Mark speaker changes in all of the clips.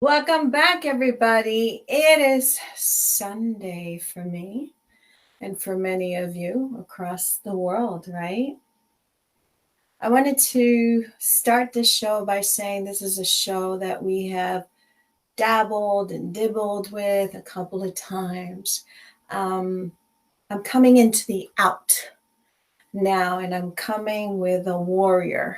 Speaker 1: Welcome back, everybody. It is Sunday for me and for many of you across the world, right? I wanted to start this show by saying this is a show that we have dabbled and dibbled with a couple of times. Um, I'm coming into the out now, and I'm coming with a warrior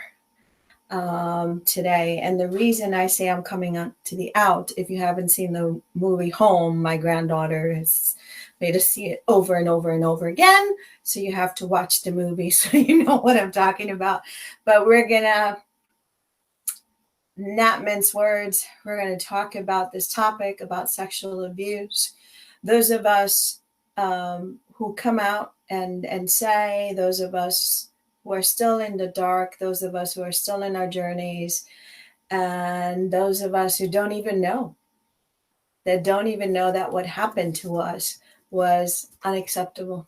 Speaker 1: today. And the reason I say I'm coming out to the out, if you haven't seen the movie Home, my granddaughter has made us see it over and over and over again. So you have to watch the movie so you know what I'm talking about. But we're going to not mince words. We're going to talk about this topic about sexual abuse. Those of us who come out and say, those of us who are still in the dark, those of us who are still in our journeys, and those of us who don't even know, that what happened to us was unacceptable.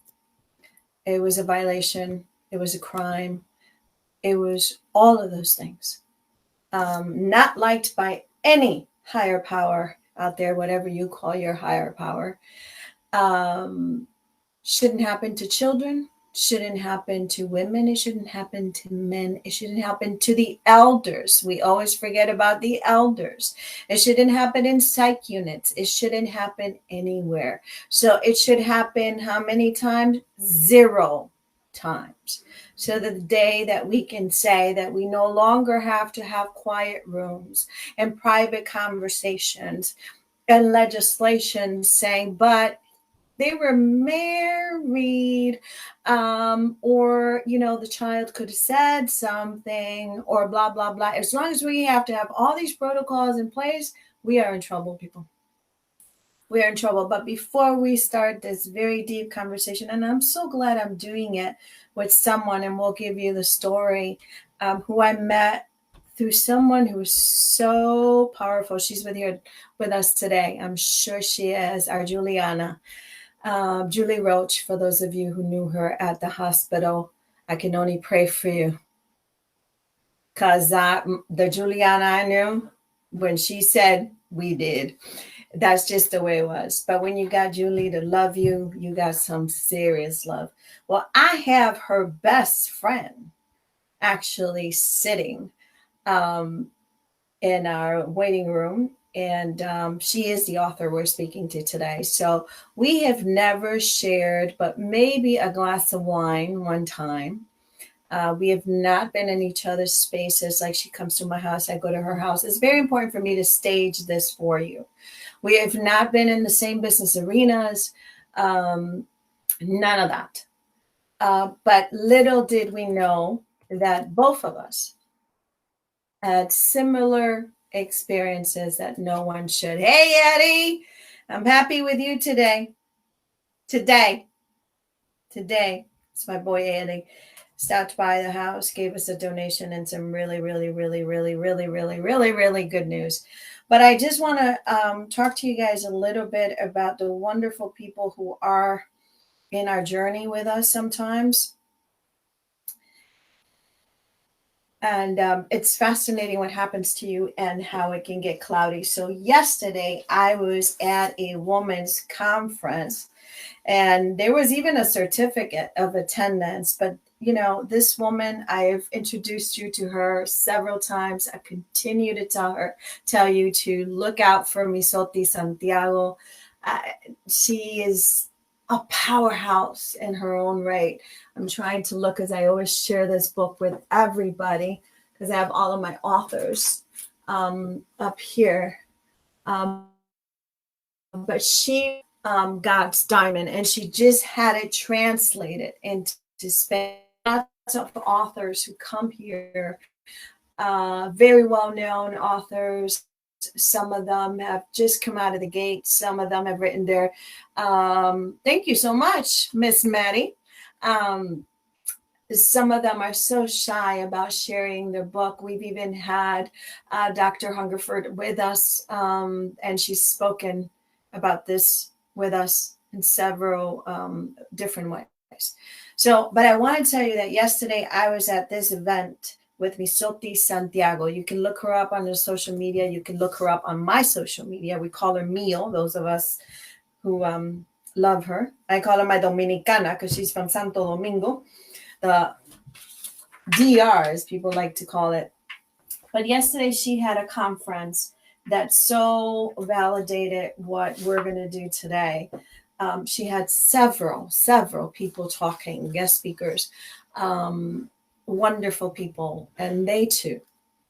Speaker 1: It was a violation. It was a crime. It was all of those things. Not liked by any higher power out there, whatever you call your higher power. Shouldn't happen to children, shouldn't happen to women, it shouldn't happen to men, it shouldn't happen to the elders. We always forget about the elders. It shouldn't happen in psych units, it shouldn't happen anywhere. So it should happen how many times? 0 times. So that the day that we can say that we no longer have to have quiet rooms and private conversations and legislation saying, but they were married, or the child could have said something, or blah blah blah. As long as we have to have all these protocols in place, we are in trouble, people. We are in trouble. But before we start this very deep conversation, and I'm so glad I'm doing it with someone, and we'll give you the story, who I met through someone who was so powerful. She's with us today. I'm sure she is, our Juliana. Julie Roach, for those of you who knew her at the hospital, I can only pray for you. Because the Juliana I knew, when she said, we did. That's just the way it was. But when you got Julie to love you, you got some serious love. Well, I have her best friend actually sitting in our waiting room. And she is the author we're speaking to today. So we have never shared, but maybe a glass of wine one time. We have not been in each other's spaces. Like, she comes to my house, I go to her house. It's very important for me to stage this for you. We have not been in the same business arenas. None of that. But little did we know that both of us had similar experiences that no one should. Hey, Eddie, I'm happy with you today. Today, it's my boy Eddie. Stopped by the house, gave us a donation and some really, really, really, really, really, really, really, really good news. But I just want to talk to you guys a little bit about the wonderful people who are in our journey with us sometimes. And it's fascinating what happens to you and how it can get cloudy. So yesterday I was at a woman's conference, and there was even a certificate of attendance. But this woman, I've introduced you to her several times. I continue to tell you to look out for Misotti Santiago. She is a powerhouse in her own right. I'm trying to look, as I always share this book with everybody, because I have all of my authors up here. But she got Diamond, and she just had it translated into Spanish. Lots of authors who come here, very well-known authors. Some of them have just come out of the gate. Some of them have written their, thank you so much, Miss Maddie. Some of them are so shy about sharing their book. We've even had Dr. Hungerford with us, and she's spoken about this with us in several different ways. So, but I want to tell you that yesterday I was at this event with Misoti Santiago. You can look her up on the social media. You can look her up on my social media. We call her Mio, those of us who love her. I call her my Dominicana because she's from Santo Domingo, the DR, as people like to call it. But yesterday she had a conference that so validated what we're going to do today. She had several people talking, guest speakers, wonderful people, and they too,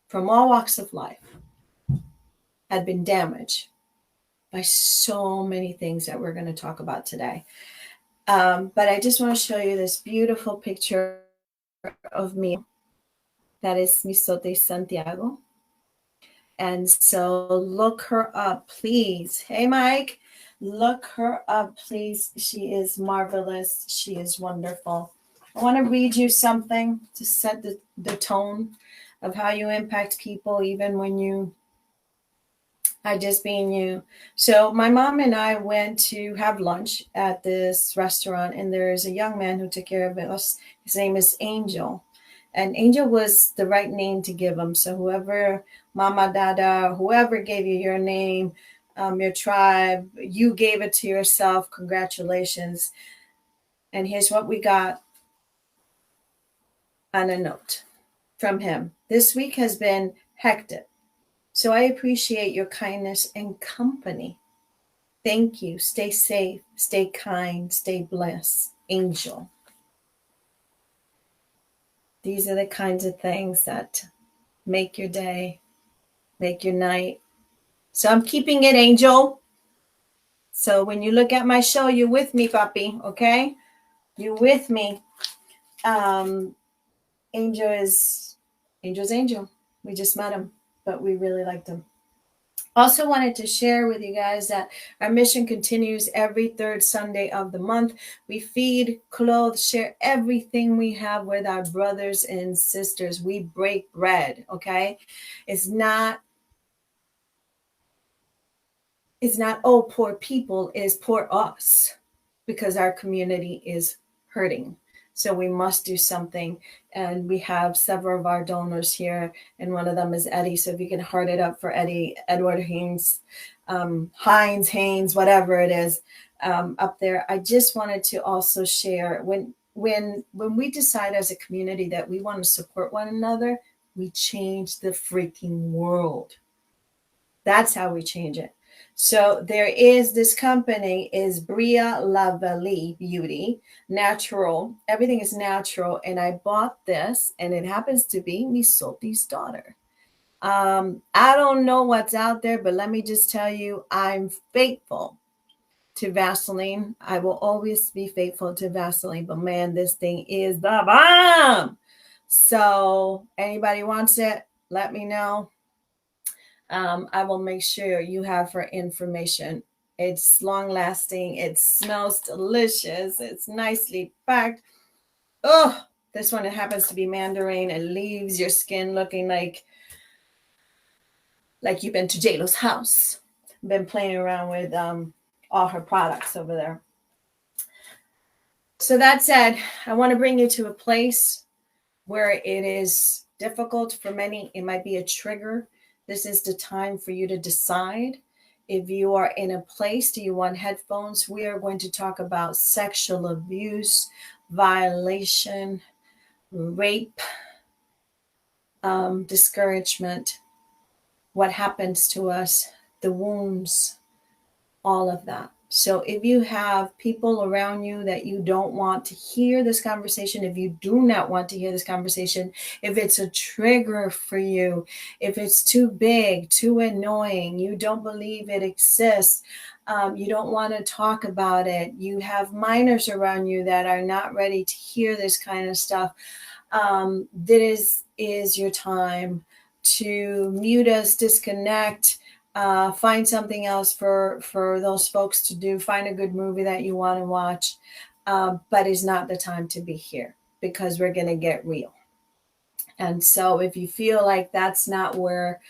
Speaker 1: from all walks of life, had been damaged by so many things that we're going to talk about today. But I just want to show you this beautiful picture of me. That is Misote Santiago. And so look her up, please. Hey, Mike, look her up, please. She is marvelous. She is wonderful. I want to read you something to set the tone of how you impact people, even when you are just being you. So my mom and I went to have lunch at this restaurant, and there's a young man who took care of us. His name is Angel. And Angel was the right name to give him. So whoever, Mama, Dada, whoever gave you your name, your tribe, you gave it to yourself. Congratulations. And here's what we got on a note from him. This week has been hectic. So I appreciate your kindness and company. Thank you. Stay safe, stay kind, stay blessed. Angel. These are the kinds of things that make your day, make your night. So I'm keeping it, Angel. So when you look at my show, you're with me, papi, okay? You're with me. Angel's Angel. We just met him, but we really liked him. Also wanted to share with you guys that our mission continues every third Sunday of the month. We feed, clothe, share everything we have with our brothers and sisters. We break bread, okay? It's not, oh, poor people, is poor us, because our community is hurting. So we must do something. And we have several of our donors here, and one of them is Eddie. So if you can heart it up for Eddie, Edward Haynes, Haynes, whatever it is, up there. I just wanted to also share, when we decide as a community that we want to support one another, we change the freaking world. That's how we change it. So there is this company is Bria Lavalley Beauty, natural. Everything is natural. And I bought this, and it happens to be Misoti's daughter. I don't know what's out there, but let me just tell you, I'm faithful to Vaseline. I will always be faithful to Vaseline, but man, this thing is the bomb. So anybody wants it, let me know. I will make sure you have her information. It's long lasting. It smells delicious. It's nicely packed. Oh, this one, it happens to be mandarin. It leaves your skin looking like you've been to JLo's house. Been playing around with all her products over there. So that said, I want to bring you to a place where it is difficult for many. It might be a trigger. This is the time for you to decide if you are in a place. Do you want headphones? We are going to talk about sexual abuse, violation, rape, discouragement, what happens to us, the wounds, all of that. So if you have people around you that you don't want to hear this conversation, if you do not want to hear this conversation, if it's a trigger for you, if it's too big, too annoying, you don't believe it exists, you don't want to talk about it, you have minors around you that are not ready to hear this kind of stuff, this is your time to mute us, disconnect, find something else for those folks to do. Find a good movie that you want to watch, but it's not the time to be here, because we're going to get real. And so if you feel like that's not where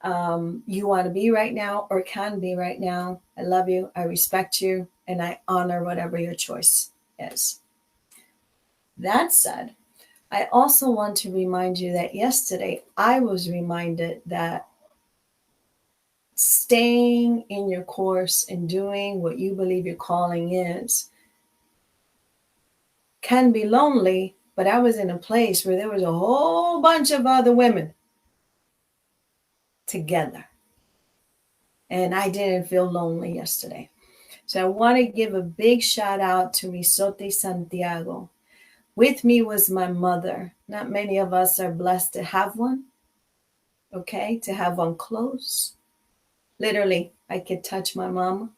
Speaker 1: you want to be right now or can be right now, I love you, I respect you, and I honor whatever your choice is. That said, I also want to remind you that yesterday I was reminded that staying in your course and doing what you believe your calling is can be lonely, but I was in a place where there was a whole bunch of other women together. And I didn't feel lonely yesterday. So I want to give a big shout out to Risote Santiago. With me was my mother. Not many of us are blessed to have one, okay? To have one close. Literally, I could touch my mama.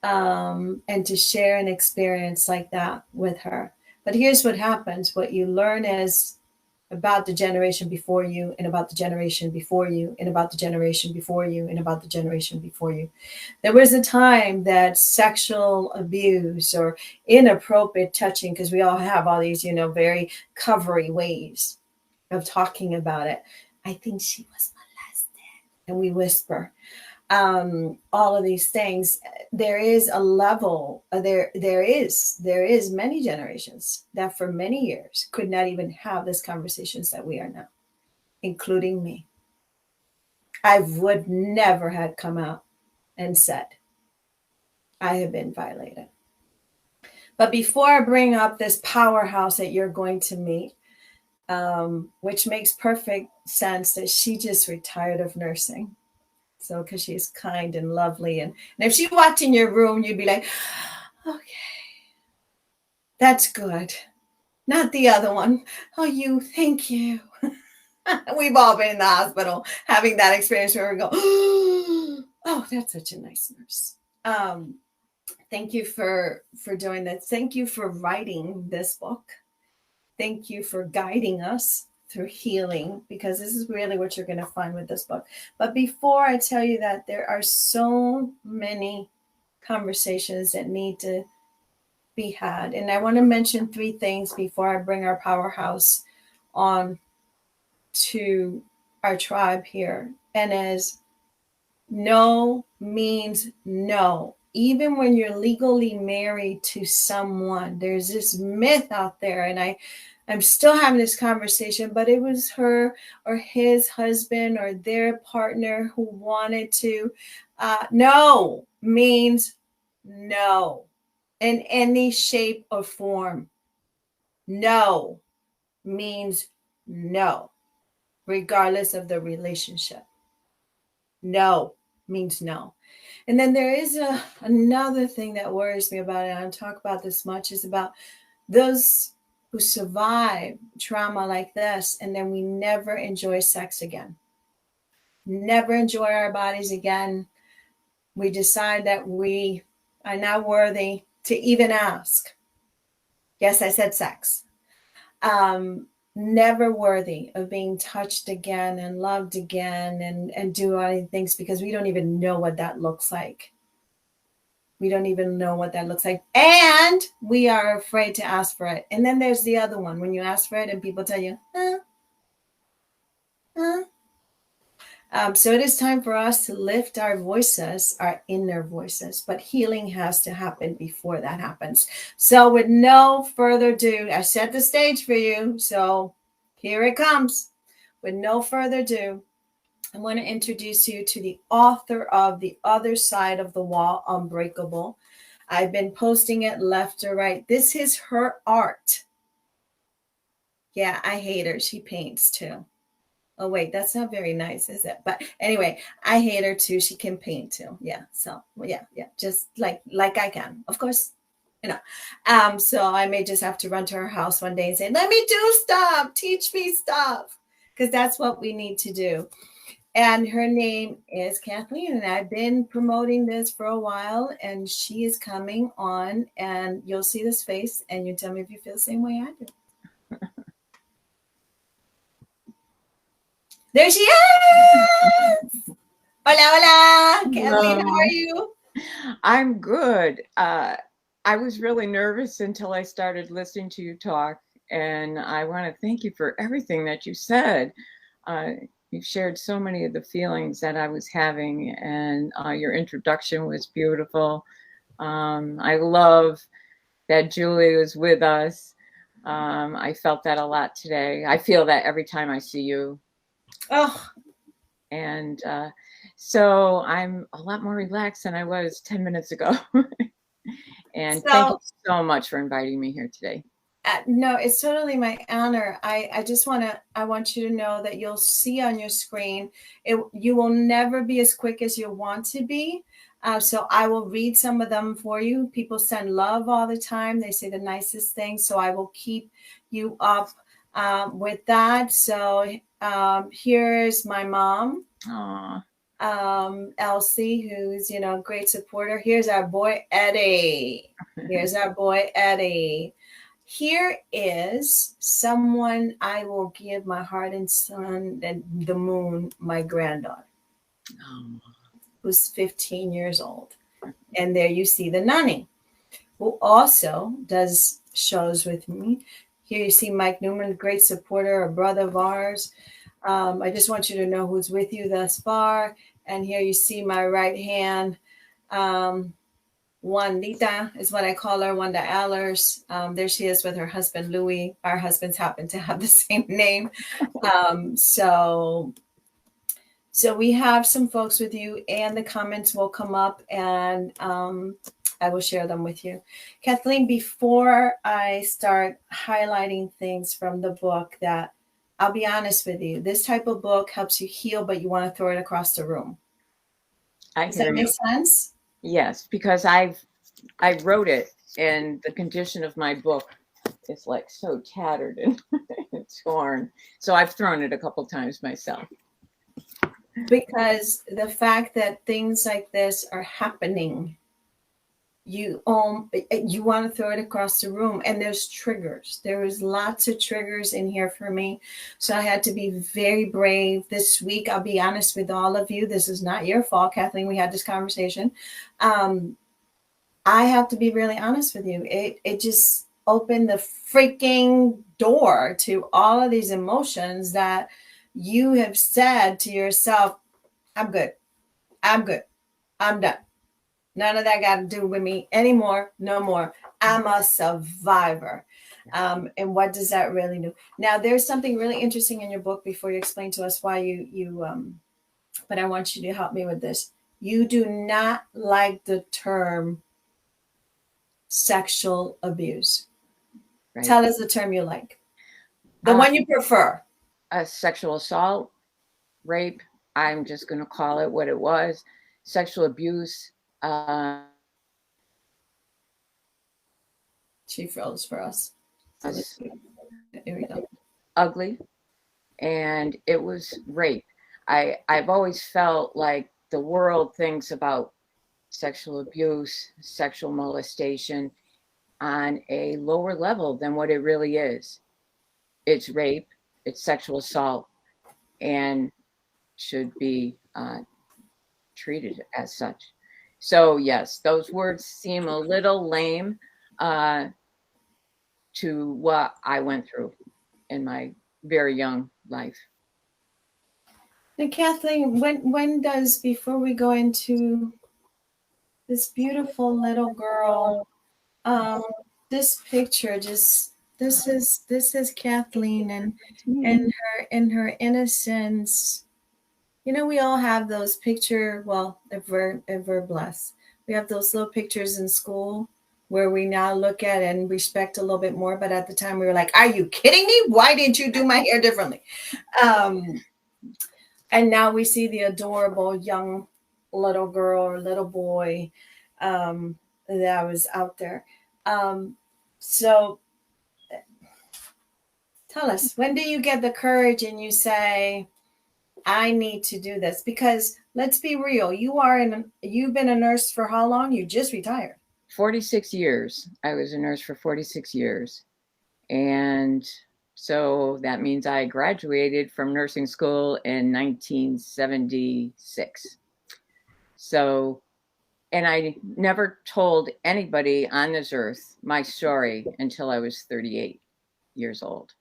Speaker 1: And to share an experience like that with her. But here's what happens. What you learn is about the generation before you, and about the generation before you, and about the generation before you, and about the generation before you. There was a time that sexual abuse or inappropriate touching, because we all have all these, very covery ways of talking about it. I think she was molested. And we whisper. All of these things, there is a level, there is many generations that for many years could not even have these conversations that we are now, including me. I would never had come out and said I have been violated. But before I bring up this powerhouse that you're going to meet, which makes perfect sense that she just retired of nursing. So, because she's kind and lovely. And if she walked in your room, you'd be like, okay, that's good. Not the other one. Oh, thank you. We've all been in the hospital having that experience where we go, oh, that's such a nice nurse. Thank you for doing that. Thank you for writing this book. Thank you for guiding us through healing, because this is really what you're going to find with this book. But before I tell you that, there are so many conversations that need to be had. And I want to mention 3 things before I bring our powerhouse on to our tribe here. And as no means no. Even when you're legally married to someone, there's this myth out there, and I'm still having this conversation, but it was her or his husband or their partner who wanted to. No means no in any shape or form. No means no, regardless of the relationship. No means no. And then there is another thing that worries me about it. I don't talk about this much, is about those who survive trauma like this, and then we never enjoy sex again. Never enjoy our bodies again. We decide that we are not worthy to even ask. Yes, I said sex. Never worthy of being touched again and loved again and do all these things, because we don't even know what that looks like. We don't even know what that looks like. And we are afraid to ask for it. And then there's the other one, when you ask for it and people tell you, so it is time for us to lift our voices, our inner voices, but healing has to happen before that happens. So with no further ado, I set the stage for you. So here it comes. With no further ado, I want to introduce you to the author of The Other Side of the Wall, Unbreakable. I've been posting it left or right. This is her art. Yeah, I hate her. She paints too. Oh, wait, that's not very nice, is it? But anyway, I hate her too. She can paint too. Yeah. So, yeah. Just like I can, of course, So I may just have to run to her house one day and say, let me do stuff. Teach me stuff. Because that's what we need to do. And her name is Kathleen, and I've been promoting this for a while, and she is coming on, and you'll see this face, and you tell me if you feel the same way I do. There she is! Hola, hola! Kathleen, how are you?
Speaker 2: I'm good. I was really nervous until I started listening to you talk, and I want to thank you for everything that you said. You shared so many of the feelings that I was having, and your introduction was beautiful. I love that Julie was with us. I felt that a lot today. I feel that every time I see you.
Speaker 1: Oh,
Speaker 2: And so I'm a lot more relaxed than I was 10 minutes ago. And thank you
Speaker 1: so
Speaker 2: so much for inviting me here today.
Speaker 1: no, it's totally my honor. I just I want you to know that you'll see on your screen, you will never be as quick as you want to be. So I will read some of them for you. People send love all the time. They say the nicest things. So I will keep you up with that. So here's my mom.
Speaker 2: Aw.
Speaker 1: Elsie, who's, great supporter. Here's our boy Eddie. Here's our boy Eddie. Here is someone I will give my heart and sun and the moon, my granddaughter, who's 15 years old. And there you see the nanny, who also does shows with me. Here you see Mike Newman, great supporter, a brother of ours. I just want you to know who's with you thus far. And here you see my right hand. Juanita is what I call her, Wanda Allers. There she is with her husband, Louis. Our husbands happen to have the same name. So we have some folks with you, and the comments will come up, and I will share them with you. Kathleen, before I start highlighting things from the book, that I'll be honest with you, this type of book helps you heal, but you want to throw it across the room. Does that make sense?
Speaker 2: Yes, because I wrote it, and the condition of my book is like so tattered and torn. So I've thrown it a couple times myself.
Speaker 1: Because the fact that things like this are happening, you want to throw it across the room, and there's triggers. There is lots of triggers in here for me, so I had to be very brave this week. I'll be honest with all of you, this is not your fault, Kathleen. We had this conversation. I have to be really honest with you. It just opened the freaking door to all of these emotions that you have said to yourself, I'm good, I'm done. None of that got to do with me anymore. No more. I'm a survivor. And what does that really do? Now, there's something really interesting in your book before you explain to us why but I want you to help me with this. You do not like the term sexual abuse. Right. Tell us the term you like. The one you prefer.
Speaker 2: Sexual assault, rape. I'm just going to call it what it was. Sexual abuse.
Speaker 1: She froze for us. So here we go.
Speaker 2: Ugly. And it was rape. I've always felt like the world thinks about sexual abuse, sexual molestation on a lower level than what it really is. It's rape, it's sexual assault, and should be treated as such. So yes, those words seem a little lame to what I went through in my very young life.
Speaker 1: And Kathleen, when does, before we go into this beautiful little girl, this picture, just this is Kathleen and her innocence. You know, we all have those picture. Well, if we're blessed, we have those little pictures in school where we now look at and respect a little bit more. But at the time, we were like, "Are you kidding me? Why didn't you do my hair differently?" And now we see the adorable young little girl or little boy that was out there. So tell us, when do you get the courage and you say, I need to do this? Because let's be real, you've been a nurse for how long? You just retired.
Speaker 2: 46 years. I was a nurse for 46 years. And so that means I graduated from nursing school in 1976. So, and I never told anybody on this earth my story until I was 38 years old.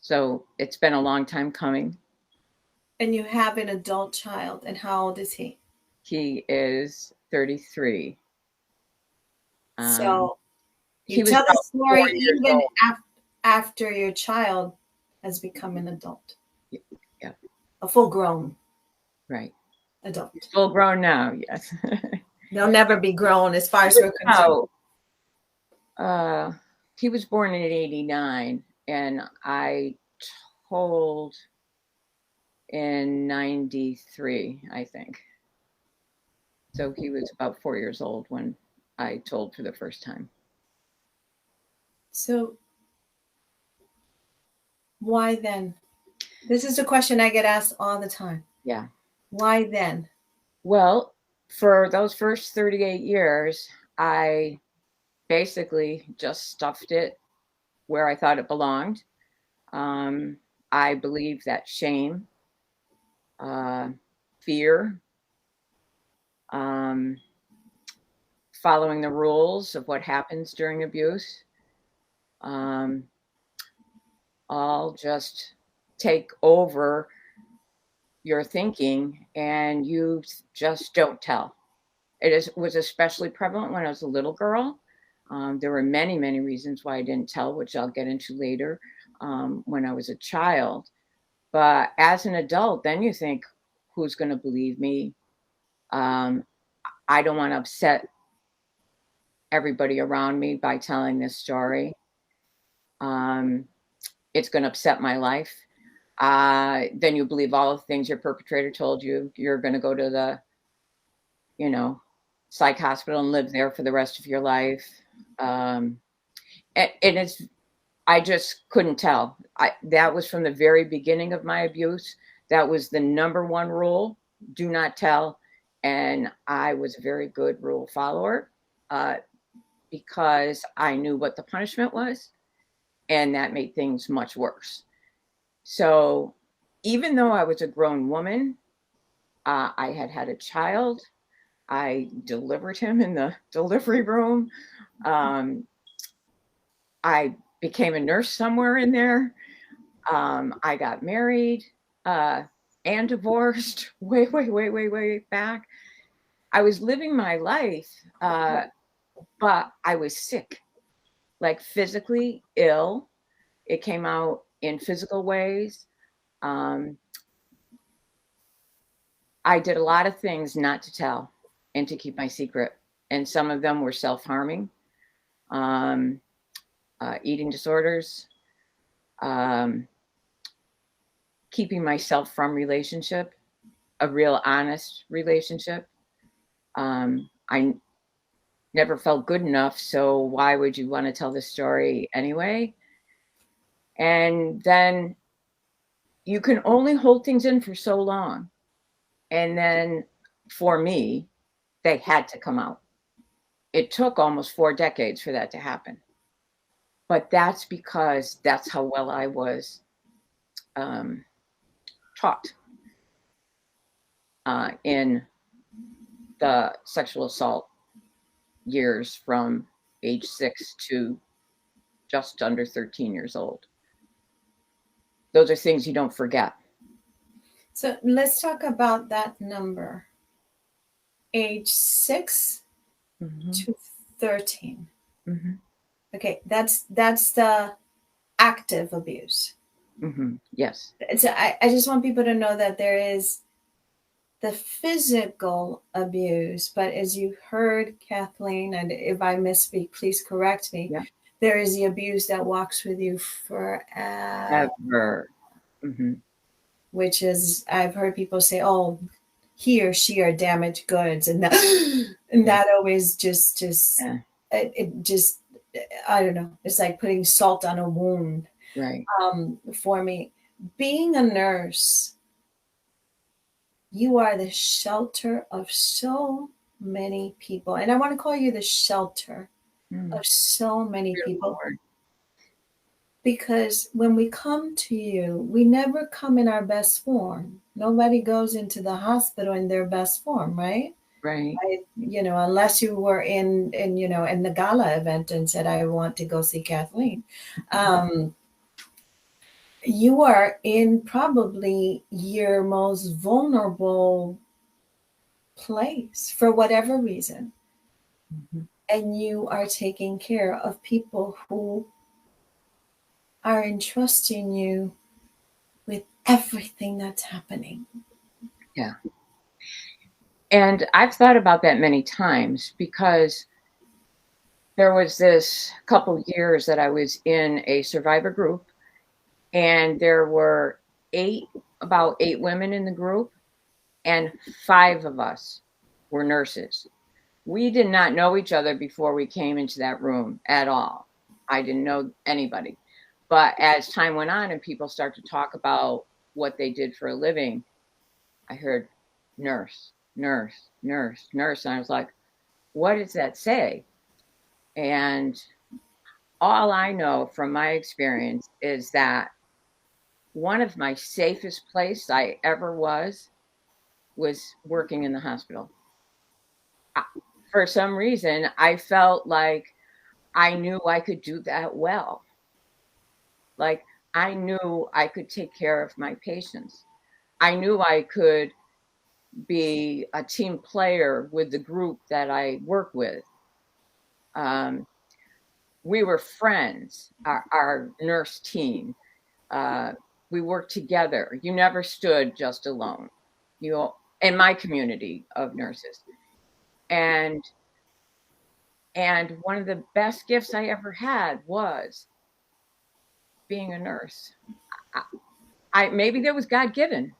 Speaker 2: So it's been a long time coming.
Speaker 1: And you have an adult child. And how old is he?
Speaker 2: He is 33.
Speaker 1: So You
Speaker 2: was
Speaker 1: tell the
Speaker 2: about
Speaker 1: story
Speaker 2: 4 years
Speaker 1: even
Speaker 2: old.
Speaker 1: after your child has become an adult,
Speaker 2: Yeah,
Speaker 1: a full grown
Speaker 2: right. He's
Speaker 1: adult.
Speaker 2: full grown now. Yes.
Speaker 1: They'll never be grown as far
Speaker 2: He
Speaker 1: as
Speaker 2: was
Speaker 1: we're concerned.
Speaker 2: uh, he was born in '89, and I told in '93, I think. So he was about 4 years old when I told for the first time.
Speaker 1: So why then? This is a question I get asked all the time.
Speaker 2: Yeah.
Speaker 1: Why then?
Speaker 2: Well, for those first 38 years, I basically just stuffed it where I thought it belonged. Um, I believe that shame, uh, fear, um, following the rules of what happens during abuse, um, all just take over your thinking, and you just don't tell. Was especially prevalent when I was a little girl. There were many, many reasons why I didn't tell, which I'll get into later, when I was a child. But as an adult, then you think, who's going to believe me? Um, I don't want to upset everybody around me by telling this story. Um, it's going to upset my life. Then you believe all the things your perpetrator told you. You're going to go to the, you know, psych hospital and live there for the rest of your life. Um, and it's, I just couldn't tell. That was from the very beginning of my abuse. That was the number one rule: do not tell. And I was a very good rule follower, uh, because I knew what the punishment was, and that made things much worse. So even though I was a grown woman, I had had a child. I delivered him in the delivery room. Um, I became a nurse somewhere in there. I got married, uh, and divorced way, way, way, way, way back. I was living my life, but I was sick, like physically ill. It came out in physical ways. Um, I did a lot of things not to tell and to keep my secret. And some of them were self harming, um, eating disorders, um, keeping myself from relationship, a real honest relationship. I never felt good enough, so why would you want to tell this story anyway? And then you can only hold things in for so long. And then for me, they had to come out. It took almost 4 decades for that to happen. But that's because that's how well I was, um, taught, in the sexual assault years from age 6 to just under 13 years old. Those are things you don't forget.
Speaker 1: So let's talk about that number. Age 6
Speaker 2: Mm-hmm.
Speaker 1: to 13.
Speaker 2: Mm-hmm.
Speaker 1: Okay, that's the active abuse.
Speaker 2: Mm-hmm. Yes.
Speaker 1: I just want people to know that there is the physical abuse, but as you heard, Kathleen, and if I misspeak, please correct me.
Speaker 2: Yeah.
Speaker 1: There is the abuse that walks with you forever,
Speaker 2: Ever. Mm-hmm.
Speaker 1: which is, I've heard people say, oh, he or she are damaged goods. And that, and
Speaker 2: Yeah.
Speaker 1: that always just,
Speaker 2: Yeah.
Speaker 1: it just, I don't know. It's like putting salt on a wound.
Speaker 2: Right.
Speaker 1: For me, being a nurse, you are the shelter of so many people. And I want to call you the shelter
Speaker 2: Mm.
Speaker 1: of so many
Speaker 2: Beautiful
Speaker 1: people
Speaker 2: word.
Speaker 1: because when we come to you, we never come in our best form. Nobody goes into the hospital in their best form, right?
Speaker 2: Right.
Speaker 1: Unless you were in the gala event and said, I want to go see Kathleen. Um, you are in probably your most vulnerable place for whatever reason.
Speaker 2: Mm-hmm.
Speaker 1: and you are taking care of people who are entrusting you with everything that's happening.
Speaker 2: Yeah. And I've thought about that many times because there was this couple years that I was in a survivor group, and there were about eight women in the group, and five of us were nurses. We did not know each other before we came into that room at all. I didn't know anybody. But as time went on and people start to talk about what they did for a living, I heard nurse, nurse, nurse, nurse. And I was like, what does that say? And all I know from my experience is that one of my safest place I ever was working in the hospital. For some reason, I felt like I knew I could do that well. Like I knew I could take care of my patients. I knew I could be a team player with the group that I work with. Um, we were friends, our nurse team. We worked together. You never stood just alone. You in my community of nurses, and one of the best gifts I ever had was being a nurse. I maybe that was God given,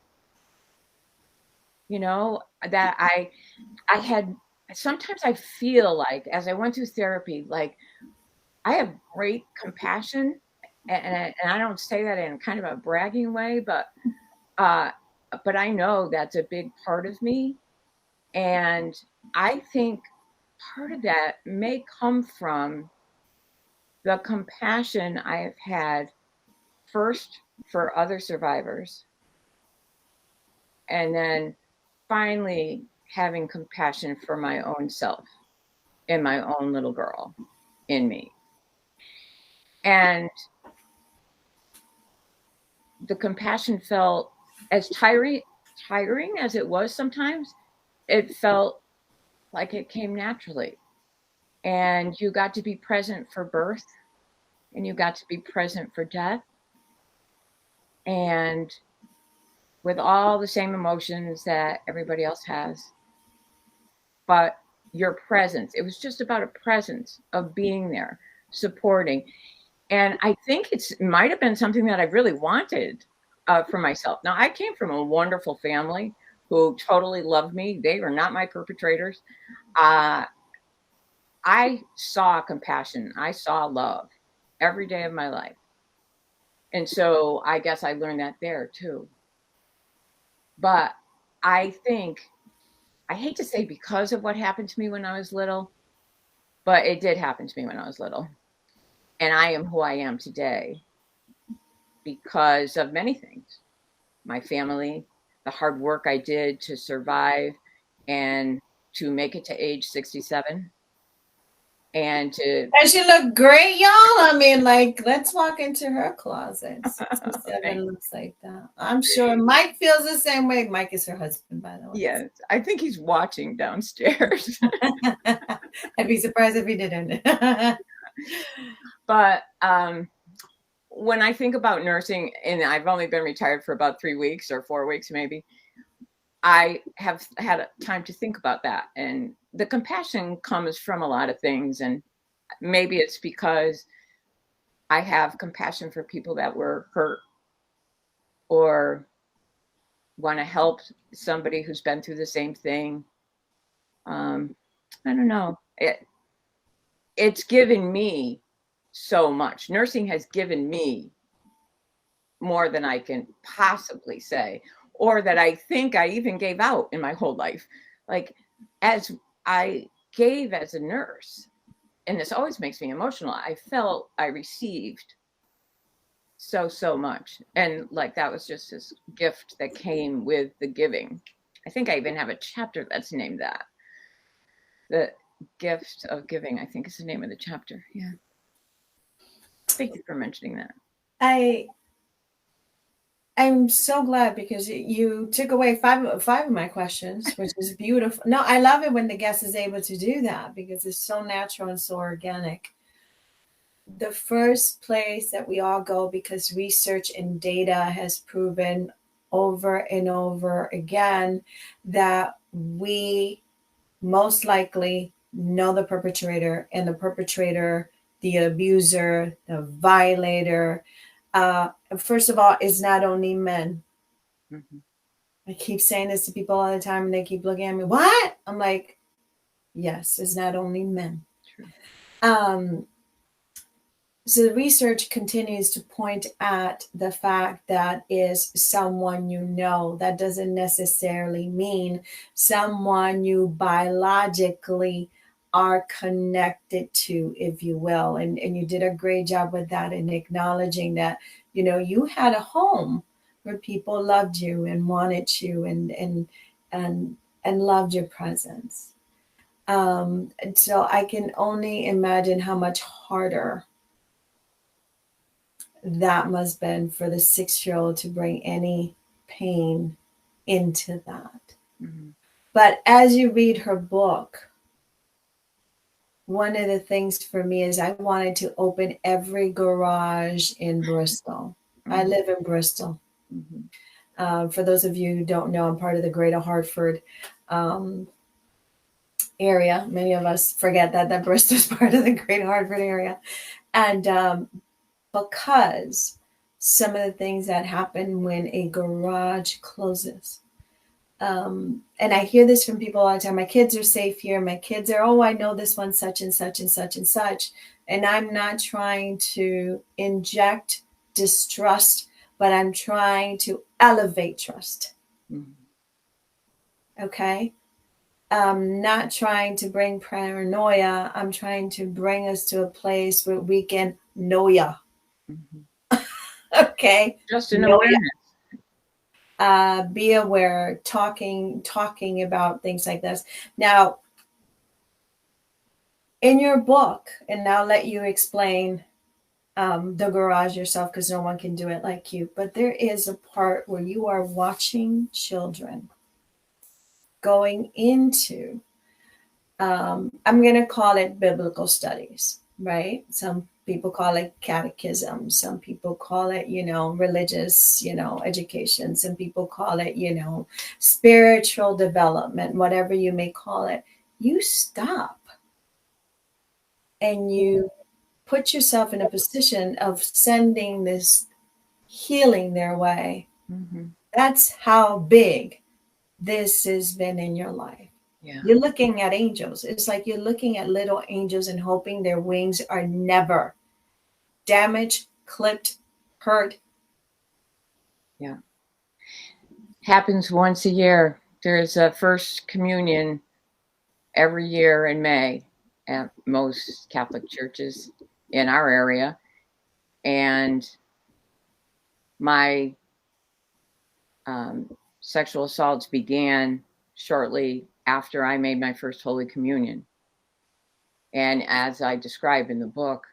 Speaker 2: that I had. Sometimes I feel like as I went through therapy, like I have great compassion, and I don't say that in kind of a bragging way, uh, but I know that's a big part of me, and I think part of that may come from the compassion I have had first for other survivors, and then finally having compassion for my own self and my own little girl in me. And the compassion felt as tiring as it was sometimes, it felt like it came naturally. And you got to be present for birth, and you got to be present for death, and with all the same emotions that everybody else has. But your presence, it was just about a presence of being there, supporting. And I think it might have been something that I really wanted for myself. Now, I came from a wonderful family who totally loved me. They were not my perpetrators. Uh, I saw compassion. I saw love every day of my life. And so I guess I learned that there too. But I think, I hate to say because of what happened to me when I was little, but it did happen to me when I was little. And I am who I am today because of many things. My family, the hard work I did to survive and to make it to age 67, and to
Speaker 1: And she looked great, y'all. I mean, like, let's walk into her closet. 67 looks like that. I'm sure Mike feels the same way. Mike is her husband, by the way.
Speaker 2: yes, I think he's watching downstairs.
Speaker 1: I'd be surprised if he didn't.
Speaker 2: But when I think about nursing, and I've only been retired for about 3 weeks or 4 weeks maybe, I have had time to think about that. And the compassion comes from a lot of things. And maybe it's because I have compassion for people that were hurt or want to help somebody who's been through the same thing. I don't know. It's given me so much. Nursing has given me more than I can possibly say, or that I think I even gave out in my whole life. Like, as I gave as a nurse, and this always makes me emotional, I felt I received so much. And like that was just this gift that came with the giving. I think I even have a chapter that's named that. The gift of giving, I think is the name of the chapter. Yeah. Thank you for mentioning that.
Speaker 1: I I'm so glad because you took away five of my questions, which is beautiful. No, I love it when the guest is able to do that because it's so natural and so organic. The first place that we all go, because research and data has proven over and over again that we most likely know the perpetrator, and the perpetrator, the abuser, the violator, first of all, is not only men.
Speaker 2: Mhm.
Speaker 1: I keep saying this to people all the time, and they keep looking at me. What? I'm like, yes, it's not only men.
Speaker 2: True.
Speaker 1: Um, so the research continues to point at the fact that is someone you know. That doesn't necessarily mean someone you biologically are connected to, if you will. And you did a great job with that in acknowledging that, you had a home where people loved you and wanted you and and loved your presence. And so I can only imagine how much harder that must have been for the 6 year old to bring any pain into that.
Speaker 2: Mm-hmm.
Speaker 1: But as you read her book, one of the things for me is I wanted to open every garage in Bristol. I
Speaker 2: Mm-hmm.
Speaker 1: live in Bristol.
Speaker 2: Mm-hmm.
Speaker 1: For those of you who don't know, I'm part of the Greater Hartford um, area. Many of us forget that Bristol is part of the Greater Hartford area. And because some of the things that happen when a garage closes. And I hear this from people all the time. My kids are safe here. My kids are, oh, I know this one, such and such and such and such. And I'm not trying to inject distrust, but I'm trying to elevate trust.
Speaker 2: Mm-hmm.
Speaker 1: Okay. I'm not trying to bring paranoia. I'm trying to bring us to a place where we can know ya.
Speaker 2: Mm-hmm.
Speaker 1: Okay.
Speaker 2: Just an
Speaker 1: Know ya.
Speaker 2: awareness.
Speaker 1: Be aware, talking about things like this. Now, in your book, and I'll let you explain the garage yourself because no one can do it like you, but there is a part where you are watching children going into, I'm going to call it biblical studies, right? Some people call it catechism. Some people call it, religious, education. Some people call it, spiritual development, whatever you may call it. You stop and you put yourself in a position of sending this healing their way.
Speaker 2: Mm-hmm.
Speaker 1: That's how big this has been in your life.
Speaker 2: Yeah.
Speaker 1: You're looking at angels. It's like you're looking at little angels and hoping their wings are never damaged, clipped, hurt.
Speaker 2: Yeah. Happens once a year. There's a first communion every year in May at most Catholic churches in our area. And my sexual assaults began shortly after I made my first Holy Communion. And as I describe in the book,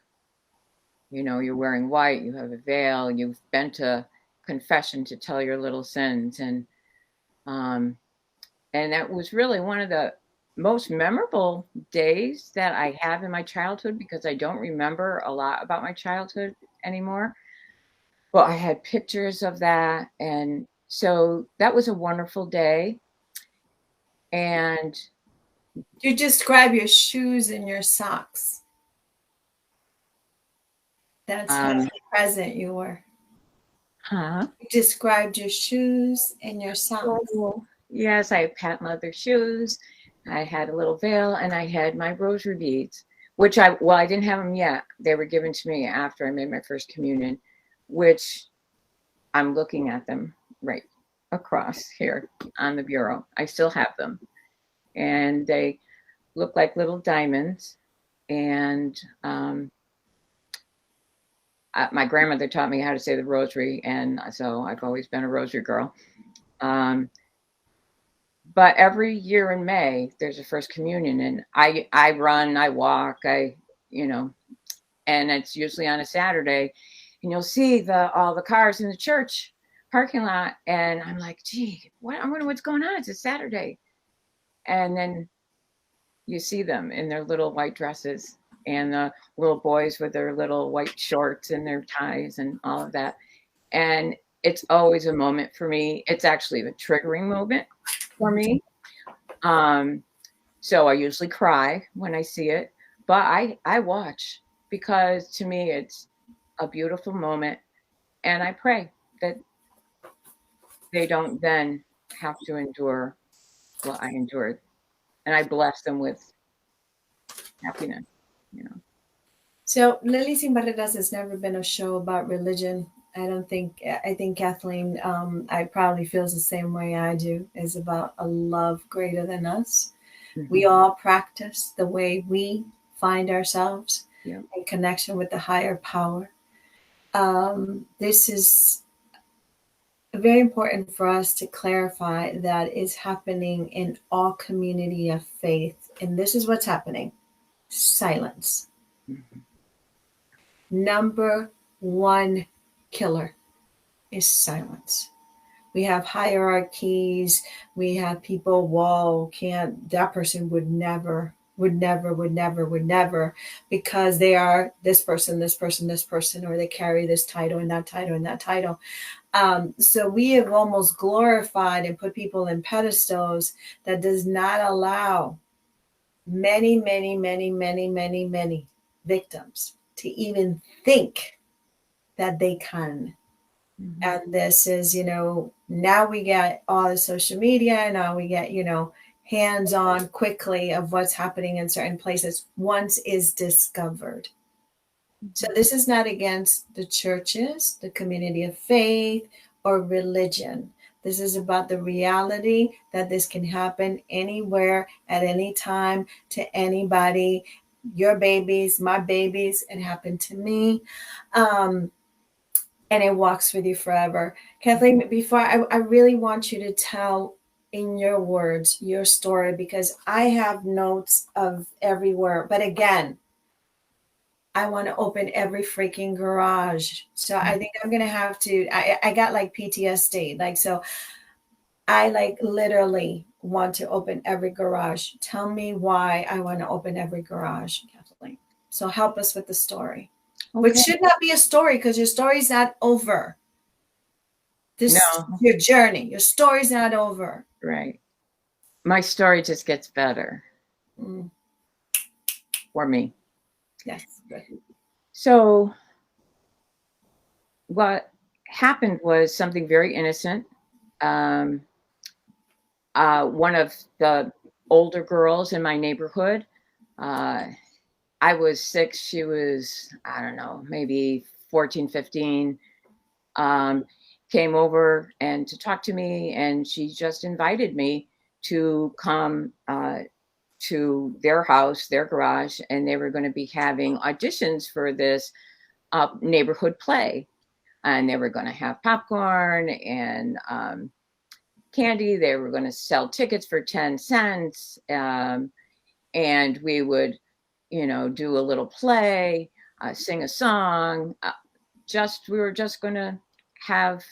Speaker 2: you're wearing white, you have a veil, you've been to confession to tell your little sins. And that was really one of the most memorable days that I have in my childhood because I don't remember a lot about my childhood anymore. Well, I had pictures of that. And so that was a wonderful day. And
Speaker 1: You describe your shoes and your socks. That's how present you were.
Speaker 2: huh?
Speaker 1: You described your shoes and your socks.
Speaker 2: Oh, yes, I had patent leather shoes. I had a little veil and I had my rosary beads, which I didn't have them yet. They were given to me after I made my first communion, which I'm looking at them right across here on the bureau. I still have them. And they look like little diamonds. And my grandmother taught me how to say the rosary. And so I've always been a rosary girl. But every year in May, there's a first communion. And I run, I walk, and it's usually on a Saturday. And you'll see all the cars in the church parking lot, and I'm like, gee, I wonder what's going on. It's a Saturday. And then you see them in their little white dresses, and the little boys with their little white shorts and their ties and all of that. And it's always a moment for me. It's actually a triggering moment for me. So I usually cry when I see it, but I watch, because to me it's a beautiful moment, and I pray that they don't then have to endure what I endured, and I bless them with happiness, you know.
Speaker 1: So Lily Sin Barreras has never been a show about religion. I don't think. I think Kathleen, I probably feels the same way I do. Is about a love greater than us. We
Speaker 2: Mm-hmm.
Speaker 1: all practice the way we find ourselves
Speaker 2: Yeah.
Speaker 1: in connection with the higher power. This is very important for us to clarify that is happening in all community of faith, and this is what's happening: silence.
Speaker 2: Mm-hmm.
Speaker 1: Number one killer is silence. We have hierarchies. We have people, whoa, can't, that person would never, would never, would never, would never, because they are this person, this person, this person, or they carry this title and that title and that title. So we have almost glorified and put people in pedestals that does not allow many, many, many, many, many, many victims to even think that they can.
Speaker 2: Mm-hmm.
Speaker 1: And this is, now we get all the social media, now we get, hands on quickly of what's happening in certain places once is discovered. So this is not against the churches, the community of faith, or religion. This is about the reality that this can happen anywhere at any time to anybody. Your babies, my babies, it happened to me. And it walks with you forever. Kathleen, before I really want you to tell in your words your story, because I have notes of everywhere. But again, I want to open every freaking garage. So I think I'm gonna have to. I got like PTSD. Like, so I like literally want to open every garage. Tell me why I want to open every garage, Kathleen. So help us with the story. Which
Speaker 2: Okay.
Speaker 1: should not be a story, because your story's not over. This is
Speaker 2: No,
Speaker 1: your journey. Your story's not over.
Speaker 2: right. My story just gets better
Speaker 1: Mm,
Speaker 2: for me.
Speaker 1: yes, good.
Speaker 2: So what happened was something very innocent. Um, one of the older girls in my neighborhood, uh, I was 6, she was, I don't know, maybe 14, 15, um, came over and to talk to me, and she just invited me to come to their house, their garage, and they were going to be having auditions for this neighborhood play. And they were going to have popcorn and candy. They were going to sell tickets for 10 cents. And we would, do a little play, sing a song. We were just going to have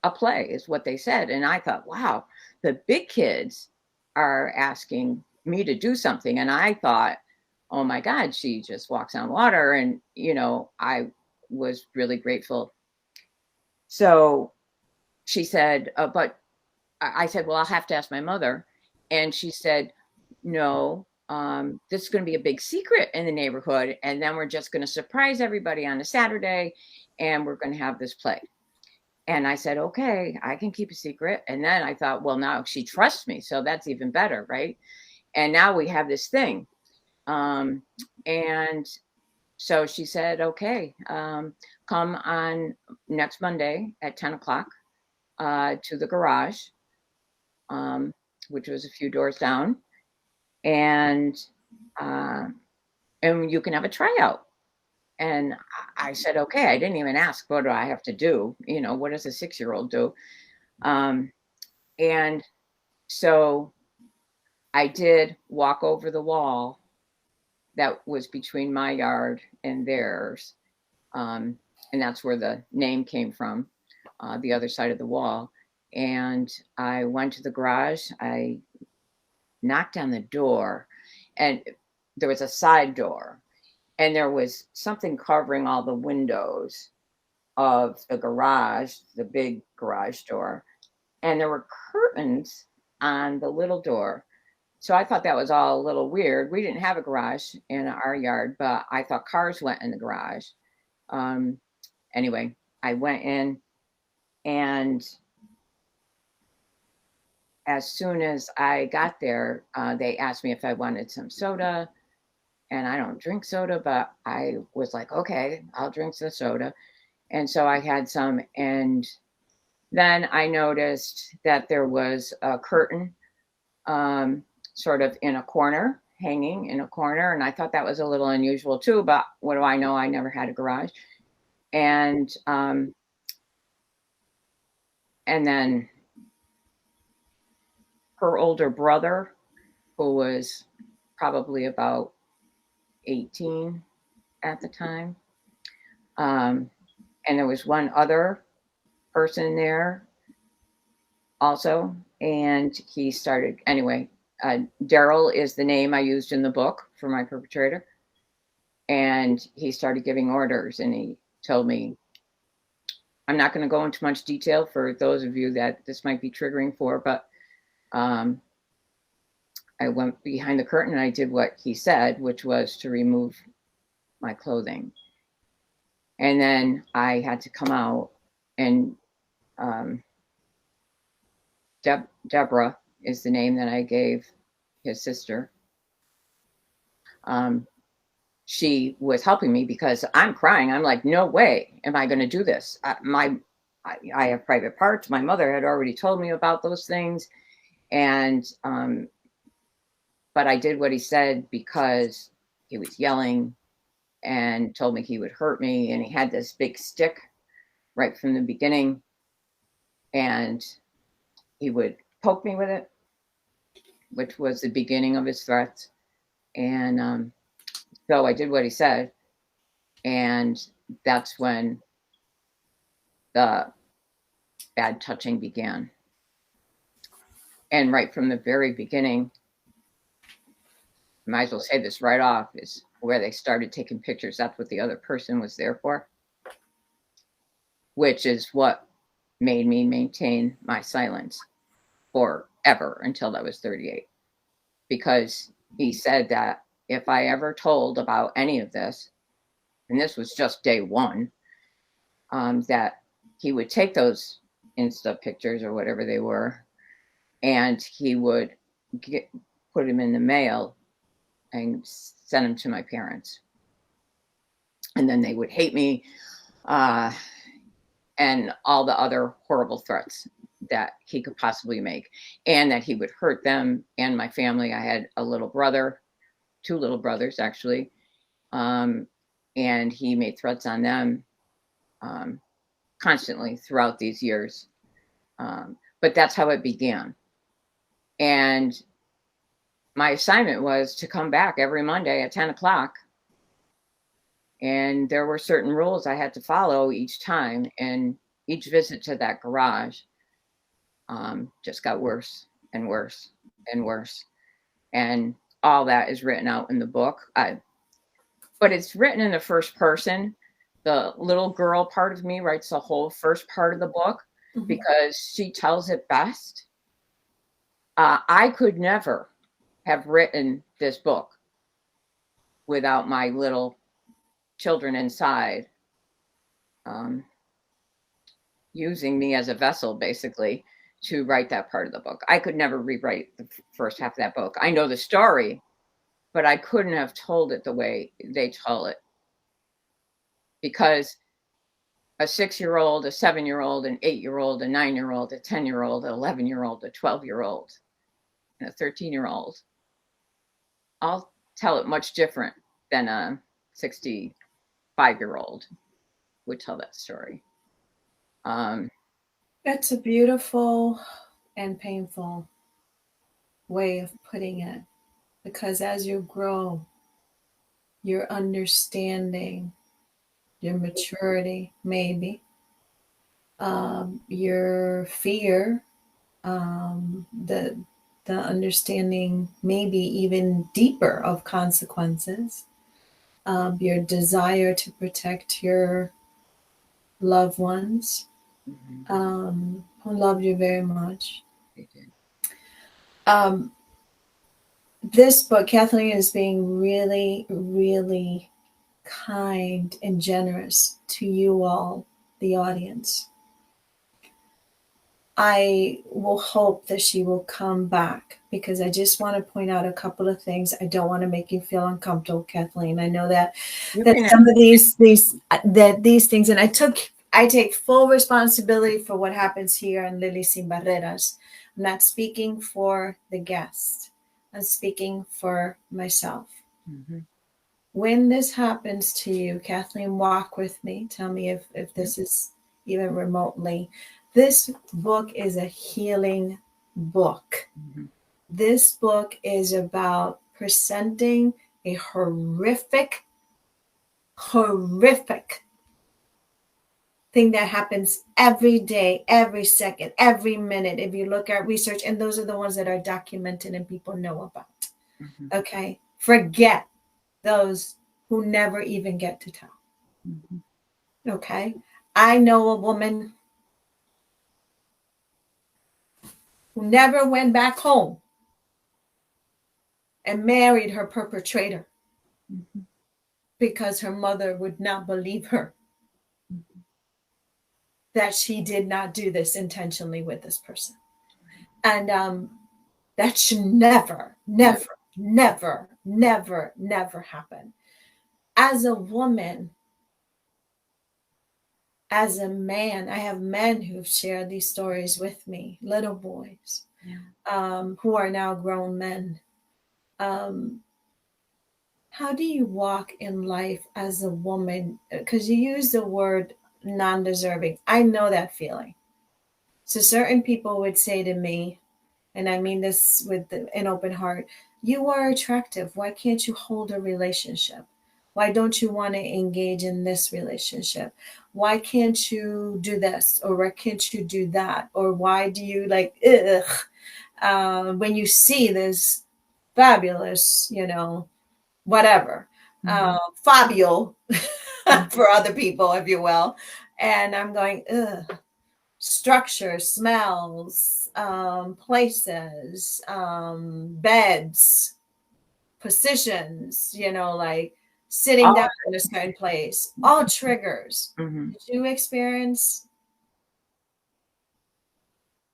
Speaker 2: a play, is what they said. And I thought, wow, the big kids are asking me to do something. And I thought, oh my God, she just walks on water. And, I was really grateful. So she said, but I said, well, I'll have to ask my mother. And she said, no, this is going to be a big secret in the neighborhood. And then we're just going to surprise everybody on a Saturday, and we're going to have this play. And I said, okay, I can keep a secret. And then I thought, well, now she trusts me, so that's even better, right? And now we have this thing. And so she said, okay, come on next Monday at 10 o'clock to the garage, um, which was a few doors down, and uh, and you can have a tryout. And I said, okay. I didn't even ask, what do I have to do? What does a 6-year-old do? And so I did walk over the wall that was between my yard and theirs. And that's where the name came from. the other side of the wall. And I went to the garage. I knocked on the door, and there was a side door, and there was something covering all the windows of the garage, the big garage door, and there were curtains on the little door. So I thought that was all a little weird. We didn't have a garage in our yard, but I thought cars went in the garage. Um, anyway, I went in, and as soon as I got there, they asked me if I wanted some soda. And I don't drink soda, but I was like, okay, I'll drink the soda. And so I had some. And then I noticed that there was a curtain sort of in a corner, hanging in a corner. And I thought that was a little unusual too, but what do I know? I never had a garage. And then her older brother, who was probably about 18 at the time, and there was one other person there also, and he started, anyway, Daryl is the name I used in the book for my perpetrator, and he started giving orders, and he told me, I'm not going to go into much detail for those of you that this might be triggering for, but I went behind the curtain and I did what he said, which was to remove my clothing. And then I had to come out, and Deborah is the name that I gave his sister. She was helping me because I'm crying. I'm like, no way am I going to do this. I have private parts. My mother had already told me about those things. And, but I did what he said because he was yelling and told me he would hurt me. And he had this big stick right from the beginning, and he would poke me with it, which was the beginning of his threats. And so I did what he said, and that's when the bad touching began. And right from the very beginning, I might as well say this right off, is where they started taking pictures. That's what the other person was there for, which is what made me maintain my silence forever until I was 38. Because he said that if I ever told about any of this, and this was just day one, that he would take those Insta pictures or whatever they were, and he would put them in the mail and send them to my parents. And then they would hate me, and all the other horrible threats that he could possibly make, and that he would hurt them and my family. I had a little brother, 2 little brothers actually, and he made threats on them constantly throughout these years. But that's how it began. And my assignment was to come back every Monday at 10 o'clock. And there were certain rules I had to follow each time. And each visit to that garage just got worse and worse and worse. And all that is written out in the book. But it's written in the first person. The little girl part of me writes the whole first part of the book because she tells it best. I could never have written this book without my little children inside using me as a vessel, basically, to write that part of the book. I could never rewrite the first half of that book. I know the story, but I couldn't have told it the way they tell it. Because a 6-year-old, a 7-year-old, an 8-year-old, a 9-year-old, a 10-year-old, an 11-year-old, a 12-year-old, and a 13-year-old, I'll tell it much different than a 65-year-old would tell that story.
Speaker 1: That's a beautiful and painful way of putting it, because as you grow, your understanding, your maturity, maybe, your fear, the understanding maybe even deeper of consequences, your desire to protect your loved ones, who loved you very much.
Speaker 2: They did.
Speaker 1: Um, this book, Kathleen is being really, really kind and generous to you all, the audience. I will hope that she will come back, because I just want to point out a couple of things. I don't want to make you feel uncomfortable, Kathleen. I know that
Speaker 2: You
Speaker 1: that
Speaker 2: can
Speaker 1: some of these things, and I take full responsibility for what happens here on Lily Sin Barreras. I'm not speaking for the guest. I'm speaking for myself. When this happens to you, Kathleen, walk with me. Tell me if this is even remotely. This book is a healing book. This book is about presenting a horrific, horrific thing that happens every day, every second, every minute. If you look at research, and those are the ones that are documented and people know about. Okay? Forget those who never even get to tell. Okay? I know a woman who never went back home and married her perpetrator because her mother would not believe her that she did not do this intentionally with this person. And that should never, never, never, never, never happen. As a woman, as a man, I have men who've shared these stories with me, little boys, who are now grown men. How do you walk in life as a woman? Because you use the word non deserving. I know that feeling. So certain people would say to me, and I mean this with an open heart, you are attractive. Why can't you hold a relationship? Why don't you want to engage in this relationship? Why can't you do this? Or why can't you do that? Or why do you like, when you see this fabulous, whatever, Fabio for other people, if you will. And I'm going, ugh, structure, smells, places, beds, positions, like sitting down in a certain place, all triggers. Did you experience?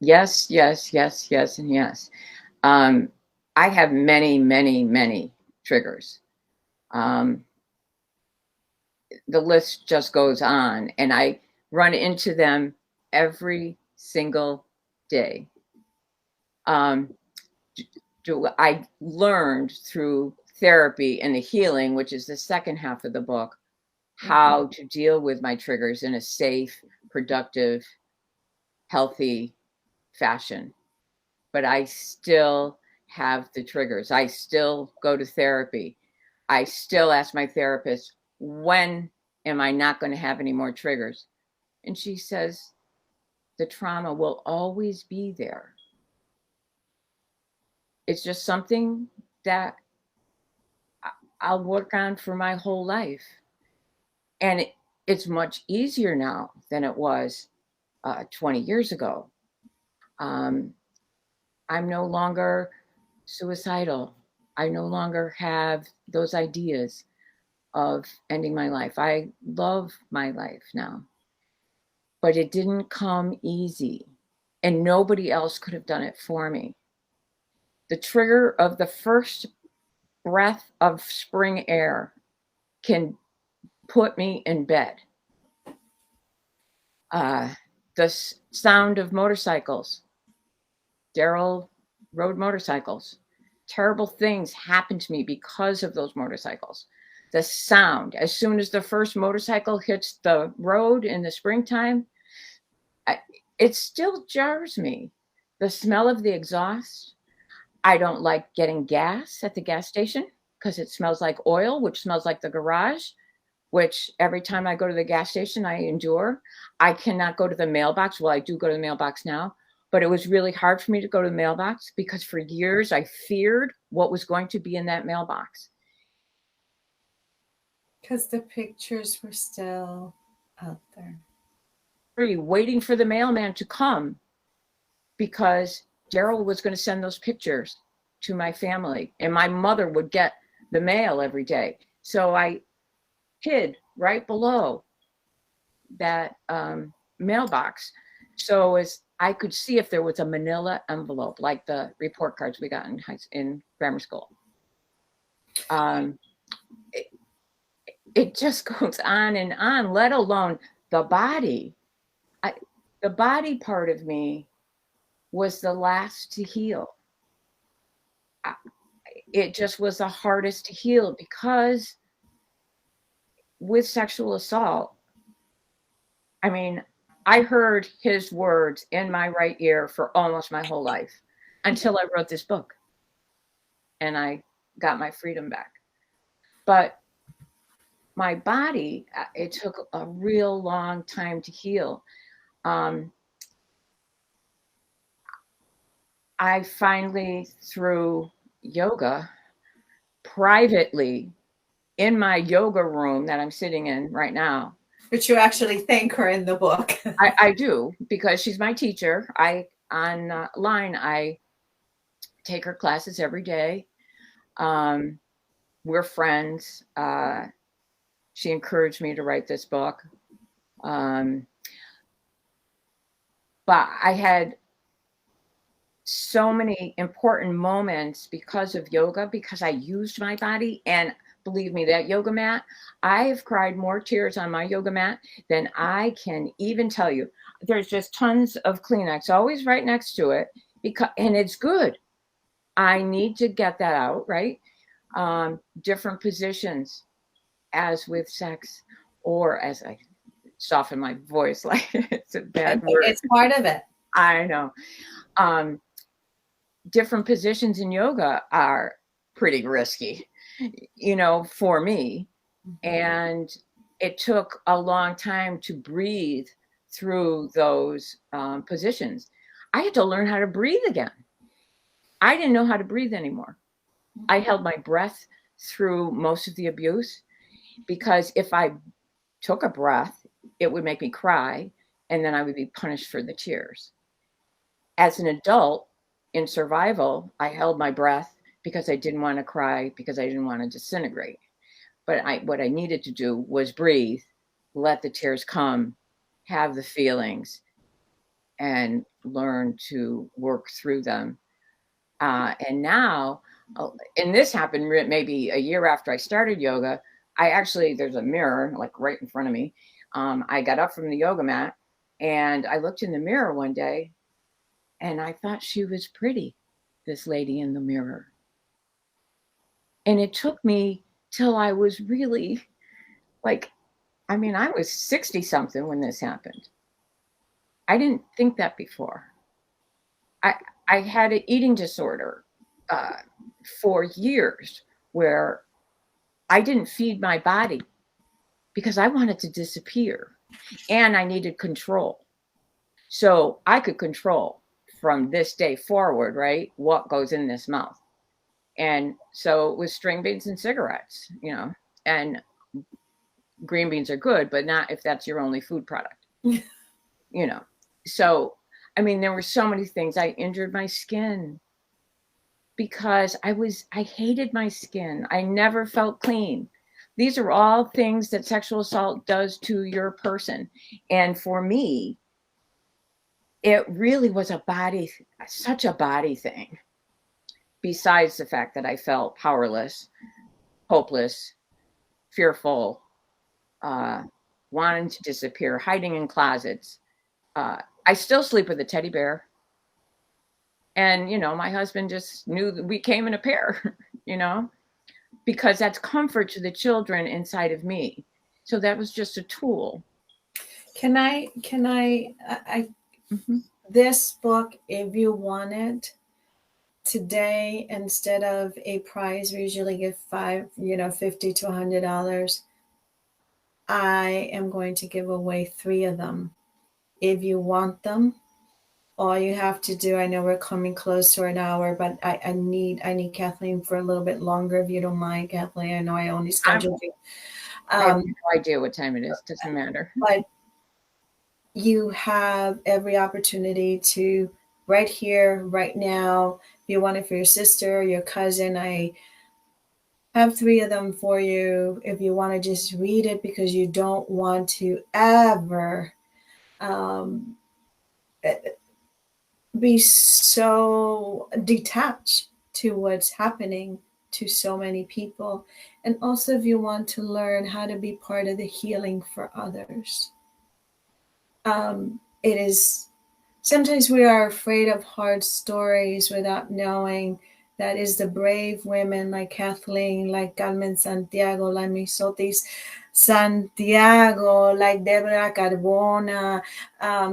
Speaker 2: Yes, yes, yes, yes, and yes. I have many, many, many triggers. The list just goes on, and I run into them every single day. I learned through therapy and the healing, which is the second half of the book, how to deal with my triggers in a safe, productive, healthy fashion. But I still have the triggers. I still go to therapy. I still ask my therapist, when am I not going to have any more triggers? And she says, the trauma will always be there. It's just something that I'll work on for my whole life. And it's much easier now than it was 20 years ago. I'm no longer suicidal. I no longer have those ideas of ending my life. I love my life now. But it didn't come easy, and nobody else could have done it for me. The trigger of the first breath of spring air can put me in bed. The sound of motorcycles. Daryl rode motorcycles. Terrible things happened to me because of those motorcycles. The sound, as soon as the first motorcycle hits the road in the springtime, it still jars me. The smell of the exhaust. I don't like getting gas at the gas station because it smells like oil, which smells like the garage. which every time I go to the gas station, I endure. I cannot go to the mailbox. Well, I do go to the mailbox now, but it was really hard for me to go to the mailbox because for years I feared what was going to be in that mailbox.
Speaker 1: Because the pictures were still out there.
Speaker 2: Waiting for the mailman to come because Daryl was going to send those pictures to my family and my mother would get the mail every day. So I hid right below that mailbox so as I could see if there was a manila envelope like the report cards we got in grammar school. It just goes on and on, let alone the body. The body part of me was the last to heal. It just was the hardest to heal because with sexual assault, I mean, I heard his words in my right ear for almost my whole life until I wrote this book and I got my freedom back. But my body, it took a real long time to heal. I finally, through yoga, privately in my yoga room that I'm sitting in right now.
Speaker 1: But you actually thank her in the book.
Speaker 2: I do, because she's my teacher. Online, I take her classes every day. We're friends. She encouraged me to write this book. But I had so many important moments because of yoga, because I used my body. And believe me, that yoga mat, I've cried more tears on my yoga mat than I can even tell you. There's just tons of Kleenex always right next to it, and it's good. I need to get that out, right? Different positions, as with sex, or as I soften my voice, like it's a bad word.
Speaker 1: It's part of it.
Speaker 2: I know. Different positions in yoga are pretty risky, for me. And it took a long time to breathe through those positions. I had to learn how to breathe again. I didn't know how to breathe anymore. I held my breath through most of the abuse because if I took a breath, it would make me cry, and then I would be punished for the tears. As an adult in survival, I held my breath because I didn't want to cry, because I didn't want to disintegrate. But what I needed to do was breathe, let the tears come, have the feelings, and learn to work through them. And now, and this happened maybe a year after I started yoga, there's a mirror like right in front of me. I got up from the yoga mat and I looked in the mirror one day and I thought she was pretty, this lady in the mirror. And it took me till I was really I was 60 something when this happened. I didn't think that before. I had an eating disorder for years where I didn't feed my body because I wanted to disappear and I needed control. So I could control from this day forward, right, what goes in this mouth. And so it was string beans and cigarettes, and green beans are good, but not if that's your only food product, So, there were so many things. I injured my skin because I hated my skin. I never felt clean. These are all things that sexual assault does to your person. And for me, it really was such a body thing. Besides the fact that I felt powerless, hopeless, fearful, wanting to disappear, hiding in closets. I still sleep with a teddy bear. And, my husband just knew that we came in a pair, because that's comfort to the children inside of me. So that was just a tool.
Speaker 1: This book, if you want it today, instead of a prize, we usually give $50 to $100. I am going to give away 3 of them. If you want them, all you have to do, I know we're coming close to an hour, but I need Kathleen for a little bit longer if you don't mind, Kathleen. I know I only scheduled you.
Speaker 2: I have
Speaker 1: Um,
Speaker 2: no idea what time it is. Doesn't matter.
Speaker 1: but you have every opportunity to, right here, right now, if you want it for your sister, your cousin, I have 3 of them for you. If you want to just read it because you don't want to ever um, be so detached to what's happening to so many people. And also, if you want to learn how to be part of the healing for others, it is sometimes we are afraid of hard stories without knowing that is the brave women like Kathleen, like Carmen Santiago, like Misotis Santiago, like Deborah Carbona,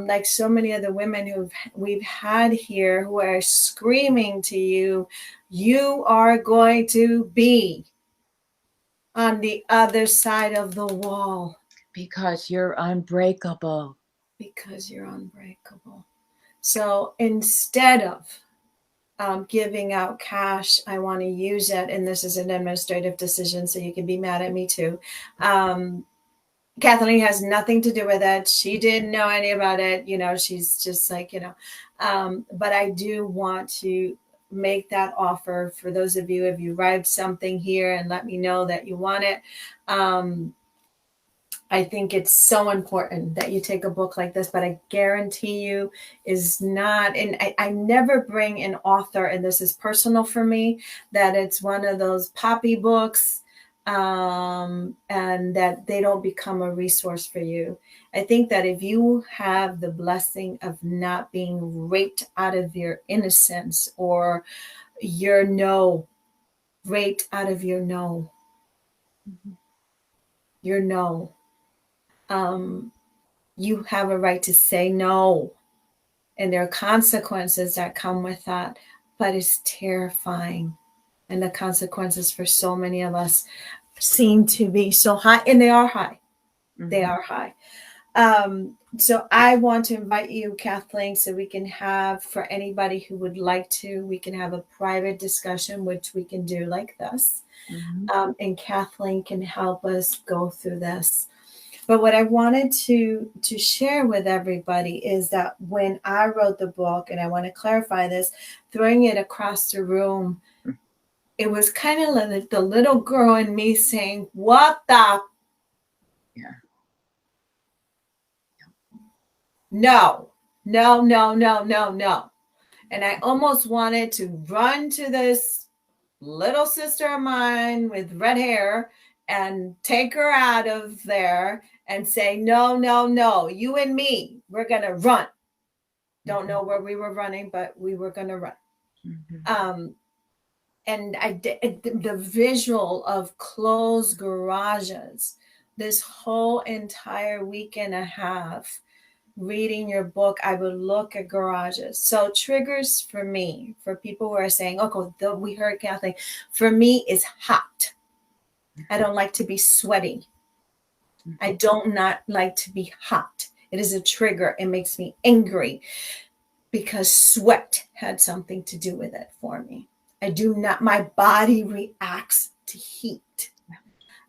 Speaker 1: like so many other women who we've had here who are screaming to you, you are going to be on the other side of the wall.
Speaker 2: Because you're unbreakable.
Speaker 1: Because you're unbreakable. So instead of giving out cash, I want to use it, and this is an administrative decision, so you can be mad at me too. Kathleen has nothing to do with it. She didn't know any about it. She's just like, but I do want to make that offer for those of you, if you write something here and let me know that you want it. I think it's so important that you take a book like this, but I guarantee you is not, and I never bring an author, and this is personal for me, that it's one of those poppy books, and that they don't become a resource for you. I think that if you have the blessing of not being raped out of your innocence, or your no, raped out of your no, your no, um, you have a right to say no. And there are consequences that come with that, but it's terrifying. And the consequences for so many of us seem to be so high, and they are high. Mm-hmm. They are high. So I want to invite you, Kathleen, so we can have, for anybody who would like to, we can have a private discussion, which we can do like this. Mm-hmm. And Kathleen can help us go through this. But what I wanted to share with everybody is that when I wrote the book, and I want to clarify this, throwing it across the room, it was kind of like the little girl in me saying, what the? Yeah. No, no, no, no, no, no. And I almost wanted to run to this little sister of mine with red hair and take her out of there and say, no, no, no, you and me, we're going to run. Don't know where we were running, but we were going to run. Mm-hmm. And the visual of closed garages, this whole entire week and a half, reading your book, I would look at garages. So triggers for me, for people who are saying, okay, we heard Kathleen, for me is hot. I don't like to be sweaty. I don't not like to be hot. It is a trigger. It makes me angry because sweat had something to do with it for me. I do not, my body reacts to heat.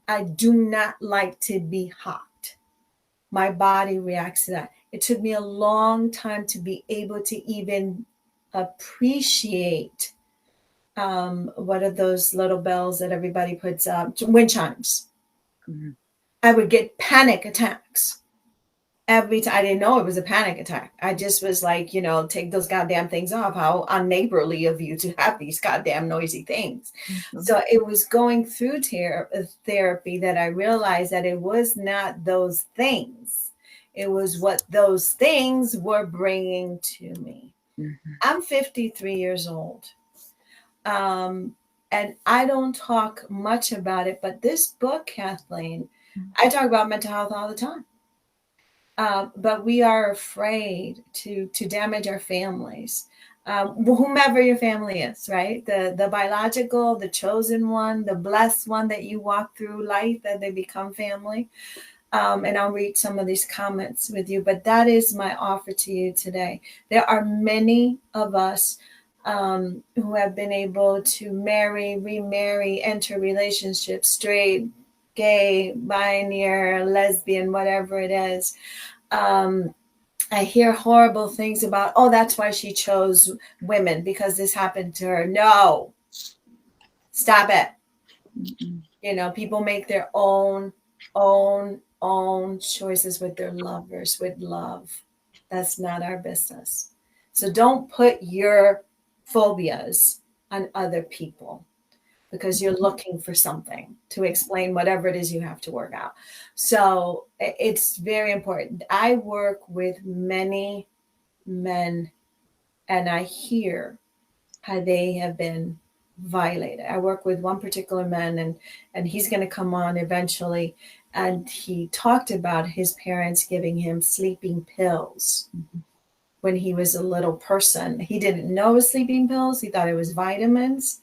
Speaker 1: I do not like to be hot. My body reacts to that. It took me a long time to be able to even appreciate what are those little bells that everybody puts up? Wind chimes. Mm-hmm. I would get panic attacks every time. I didn't know it was a panic attack. I just was like, take those goddamn things off. How unneighborly of you to have these goddamn noisy things. Mm-hmm. So it was going through therapy that I realized that it was not those things. It was what those things were bringing to me. Mm-hmm. I'm 53 years old. And I don't talk much about it, but this book, Kathleen, I talk about mental health all the time. But we are afraid to damage our families, whomever your family is, right? The biological, the chosen one, the blessed one that you walk through life, that they become family. And I'll read some of these comments with you, but that is my offer to you today. There are many of us who have been able to marry, remarry, enter relationships, straight, gay, binary, lesbian, whatever it is. I hear horrible things about, oh, that's why she chose women because this happened to her. No, stop it. You know, people make their own choices with their lovers, with love. That's not our business. So don't put your phobias on other people because you're looking for something to explain whatever it is you have to work out. So it's very important. I work with many men and I hear how they have been violated. I work with one particular man and he's going to come on eventually, and he talked about his parents giving him sleeping pills when he was a little person. He didn't know it was sleeping pills. He thought it was vitamins.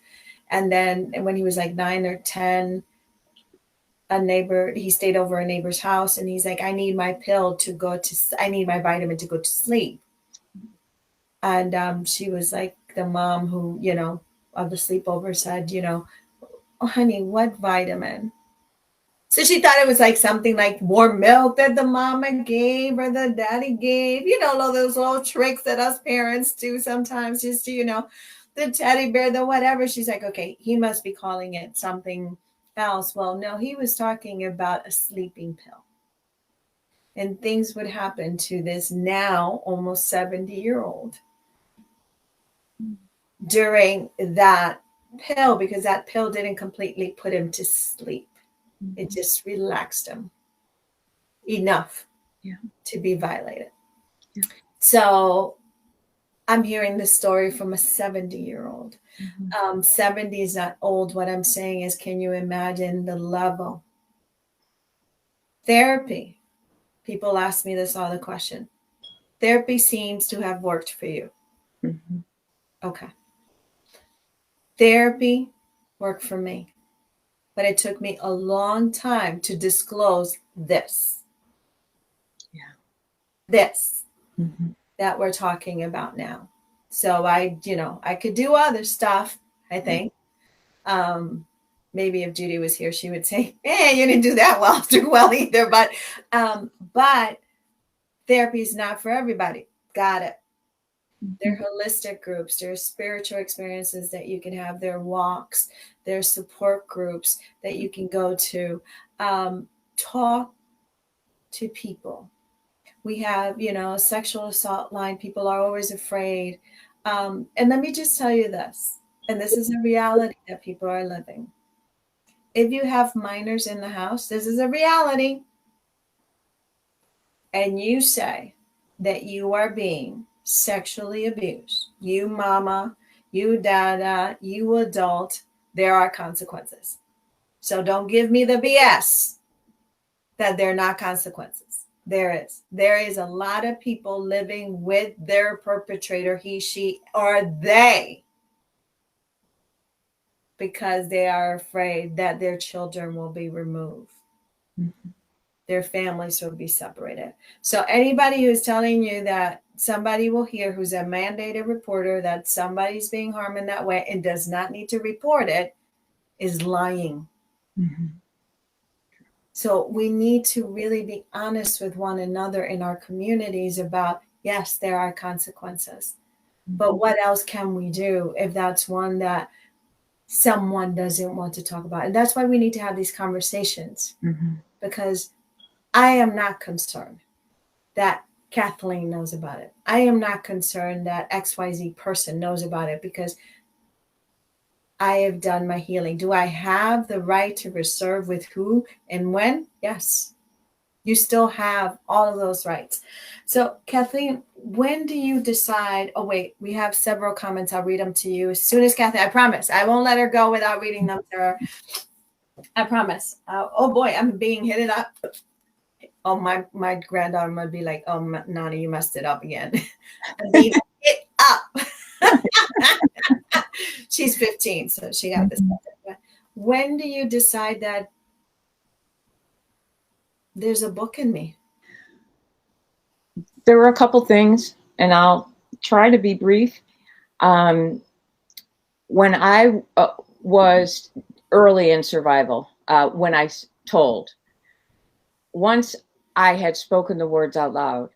Speaker 1: And then when he was like 9 or 10, he stayed over a neighbor's house and he's like, I need my pill to go to, I need my vitamin to go to sleep. And she was like, the mom who, you know, of the sleepover said, you know, oh, honey, what vitamin? So she thought it was like something like warm milk that the mama gave or the daddy gave, you know, all those little tricks that us parents do sometimes just to, you know, the teddy bear, the whatever. She's like, okay, he must be calling it something else. Well, no, he was talking about a sleeping pill. And things would happen to this now almost 70-year-old during that pill, because that pill didn't completely put him to sleep. It just relaxed him enough to be violated. Yeah. So I'm hearing this story from a 70-year-old. 70 is not old. What I'm saying is, can you imagine the level? Therapy. People ask me this all the question. Therapy seems to have worked for you. Mm-hmm. Okay. Therapy worked for me. But it took me a long time to disclose this. Yeah. This that we're talking about now. So I could do other stuff, I think. Maybe if Judy was here, she would say, you didn't do that too well either. But therapy is not for everybody. Got it. They're holistic groups. There's spiritual experiences that you can have. There are walks. There's support groups that you can go to. Talk to people. We have, sexual assault line. People are always afraid. And let me just tell you this, and this is a reality that people are living. If you have minors in the house, this is a reality. And you say that you are being sexually abused, you mama, you dada, you adult, there are consequences. So don't give me the BS that there are not consequences. There is a lot of people living with their perpetrator, he, she, or they, because they are afraid that their children will be removed. Mm-hmm. Their families will be separated. So anybody who's telling you that somebody will hear, who's a mandated reporter, that somebody's being harmed in that way and does not need to report it, is lying. Mm-hmm. So we need to really be honest with one another in our communities about, yes, there are consequences. Mm-hmm. But what else can we do if that's one that someone doesn't want to talk about? And that's why we need to have these conversations. Mm-hmm. Because I am not concerned that Kathleen knows about it. I am not concerned that XYZ person knows about it, because I have done my healing. Do I have the right to reserve with who and when? Yes. You still have all of those rights. So, Kathleen, when do you decide? Oh, wait, we have several comments. I'll read them to you as soon as Kathleen, I promise. I won't let her go without reading them to her. I promise. Oh, boy, I'm being hit up. Oh, my granddaughter might be like, oh, Nana, you messed it up again. I'm being hit up. She's 15, so she got this. When do you decide that There's a book in me.
Speaker 2: There were a couple things, and I'll try to be brief. When I was early in survival, when I told, once I had spoken the words out loud,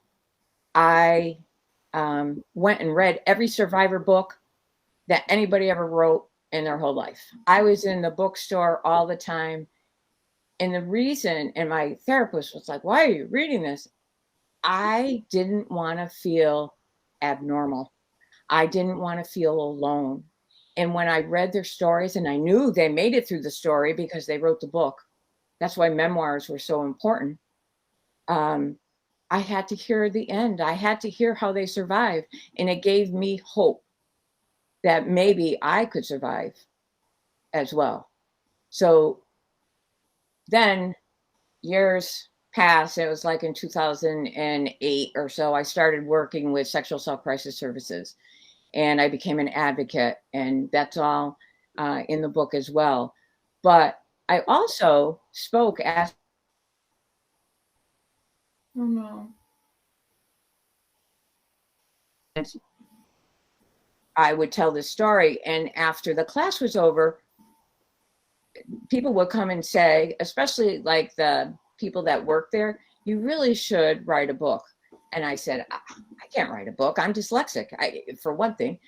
Speaker 2: I went and read every survivor book that anybody ever wrote in their whole life. I was in the bookstore all the time. And the reason, and my therapist was like, why are you reading this? I didn't want to feel abnormal. I didn't want to feel alone. And when I read their stories, and I knew they made it through the story because they wrote the book, that's why memoirs were so important. I had to hear the end. I had to hear how they survived. And it gave me hope that maybe I could survive as well. So then years passed. It was like in 2008 or so, I started working with sexual self-crisis services, and I became an advocate. And that's all in the book as well. But I also spoke as
Speaker 1: Oh no.
Speaker 2: I would tell this story. And after the class was over, people would come and say, especially like the people that work there, you really should write a book. And I said, I can't write a book. I'm dyslexic, for one thing.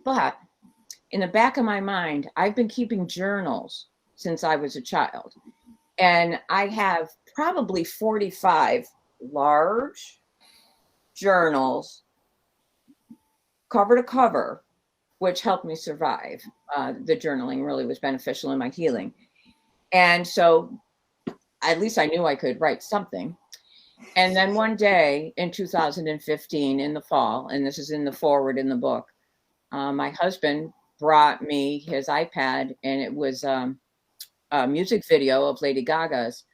Speaker 2: But in the back of my mind, I've been keeping journals since I was a child. And I have probably 45 large journals, cover to cover, which helped me survive. The journaling really was beneficial in my healing. And so at least I knew I could write something. And then one day in 2015, in the fall, and this is in the forward in the book, my husband brought me his iPad, and it was a music video of Lady Gaga's.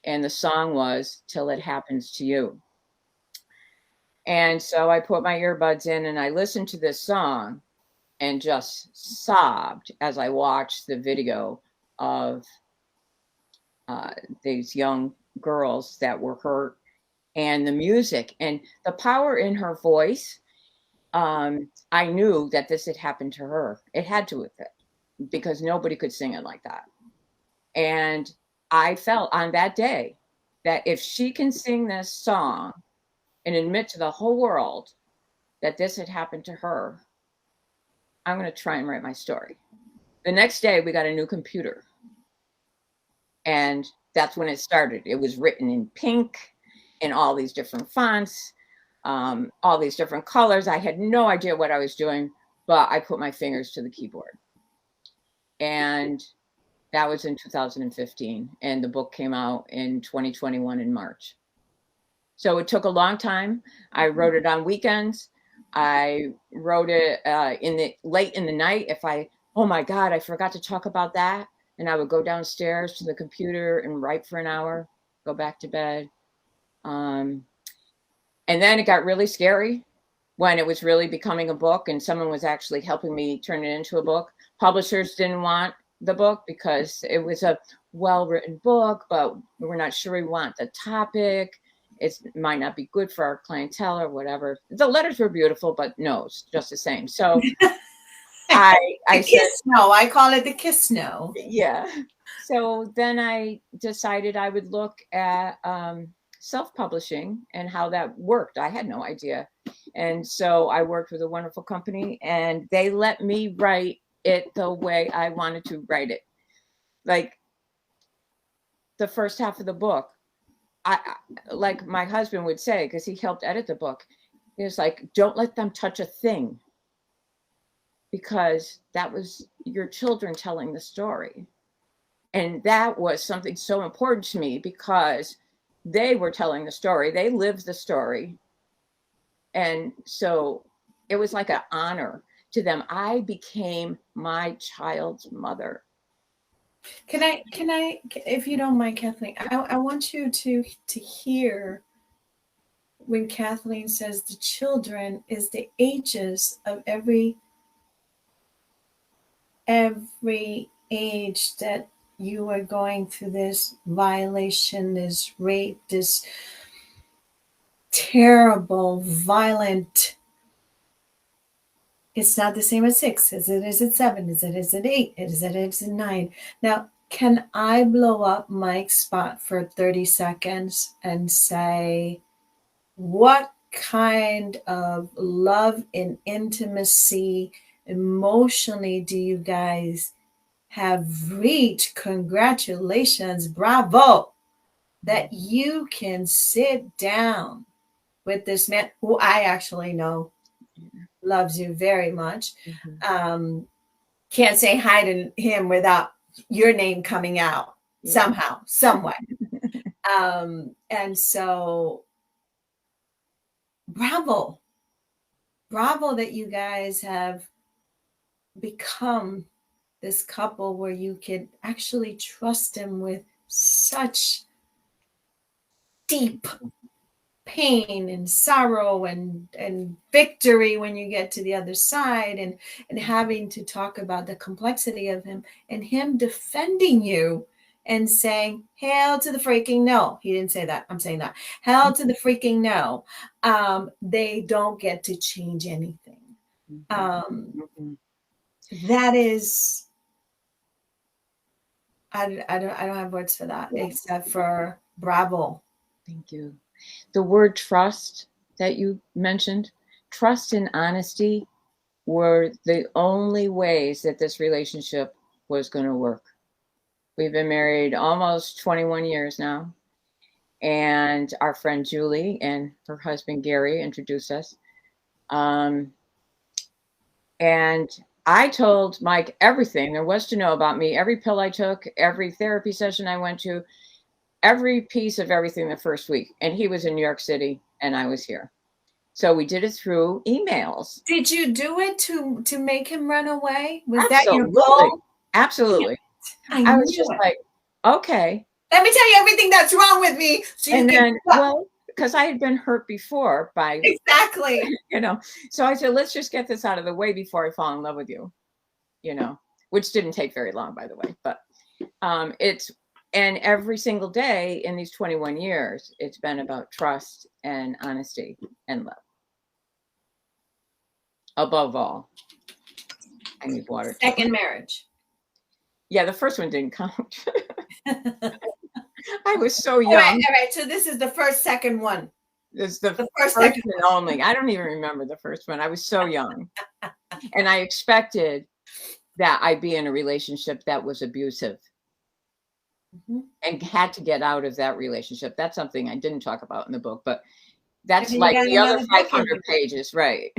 Speaker 2: And the song was Till It Happens to You. And so I put my earbuds in and I listened to this song and just sobbed as I watched the video of these young girls that were hurt, and the music and the power in her voice. I knew that this had happened to her. It had to have, because nobody could sing it like that. And I felt on that day that if she can sing this song and admit to the whole world that this had happened to her, I'm going to try and write my story. The next day, we got a new computer. And that's when it started. It was written in pink, in all these different fonts, all these different colors. I had no idea what I was doing, but I put my fingers to the keyboard. And that was in 2015. And the book came out in 2021 in March. So it took a long time. I wrote it on weekends. I wrote it late in the night. Oh my God, I forgot to talk about that. And I would go downstairs to the computer and write for an hour, go back to bed. And then it got really scary when it was really becoming a book and someone was actually helping me turn it into a book. Publishers didn't want the book because it was a well-written book, but we're not sure we want the topic. It might not be good for our clientele or whatever. The letters were beautiful, but no, it's just the same. So I said,
Speaker 1: no, I call it the kiss no.
Speaker 2: Yeah. So then I decided I would look at self-publishing and how that worked. I had no idea. And so I worked with a wonderful company, and they let me write it the way I wanted to write it. Like the first half of the book, like my husband would say, because he helped edit the book, he was like, don't let them touch a thing, because that was your children telling the story. And that was something so important to me, because they were telling the story. They lived the story. And so it was like an honor to them. I became my child's mother.
Speaker 1: Can I, if you don't mind, Kathleen, I want you to hear when Kathleen says the children is the ages of every age that you are going through this violation, this rape, this terrible, violent. It's not the same at 6 as it is at 7, as it is at 8, as it is at 9. Now, can I blow up Mike's spot for 30 seconds and say, what kind of love and intimacy emotionally do you guys have reached? Congratulations, bravo, that you can sit down with this man who I actually know loves you very much. Can't say hi to him without your name coming out somehow, some way. And so, bravo that you guys have become this couple where you can actually trust him with such deep pain and sorrow and victory when you get to the other side, and having to talk about the complexity of him and him defending you and saying, hell to the freaking no. He didn't say that. I'm saying that. Hell to the freaking no. They don't get to change anything. That is, I don't have words for that except for bravo.
Speaker 2: Thank you. The word trust that you mentioned, trust and honesty were the only ways that this relationship was going to work. We've been married almost 21 years now. And our friend Julie and her husband Gary introduced us. And I told Mike everything there was to know about me, every pill I took, every therapy session I went to, every piece of everything the first week. And he was in New York City and I was here. So we did it through emails.
Speaker 1: Did you do it to make him run away? Was
Speaker 2: Absolutely.
Speaker 1: that your goal?
Speaker 2: Absolutely. I was just like, okay.
Speaker 1: Let me tell you everything that's wrong with me.
Speaker 2: So and then, well, because I had been hurt before by
Speaker 1: exactly,
Speaker 2: so I said, let's just get this out of the way before I fall in love with you, which didn't take very long, by the way. But and every single day in these 21 years, it's been about trust and honesty and love. Above all, I need water.
Speaker 1: Second marriage.
Speaker 2: Yeah, the first one didn't count. I was so young.
Speaker 1: All right. So this is the second one.
Speaker 2: It's the first and only. I don't even remember the first one. I was so young. And I expected that I'd be in a relationship that was abusive and had to get out of that relationship. That's something I didn't talk about in the book, but that's like the other 500 pages, right?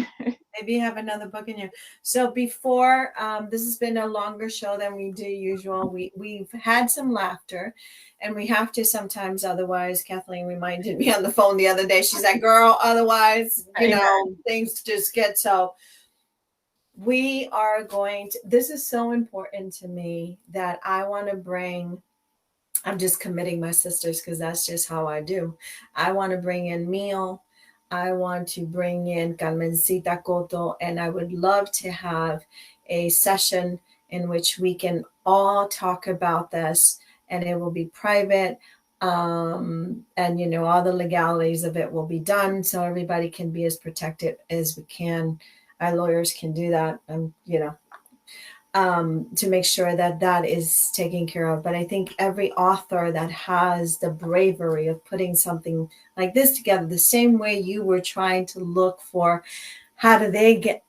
Speaker 1: Maybe you have another book in you. So before, this has been a longer show than we do usual. We've had some laughter, and we have to sometimes. Otherwise, Kathleen reminded me on the phone the other day. She's like, "Girl, otherwise, things just get so." We are going to. This is so important to me that I want to bring. I'm just committing my sisters because that's just how I do. I want to bring in Mio. I want to bring in Carmencita Cotto, and I would love to have a session in which we can all talk about this, and it will be private. And, all the legalities of it will be done so everybody can be as protected as we can. Our lawyers can do that, to make sure that is taken care of. But I think every author that has the bravery of putting something like this together, the same way you were trying to look for how do they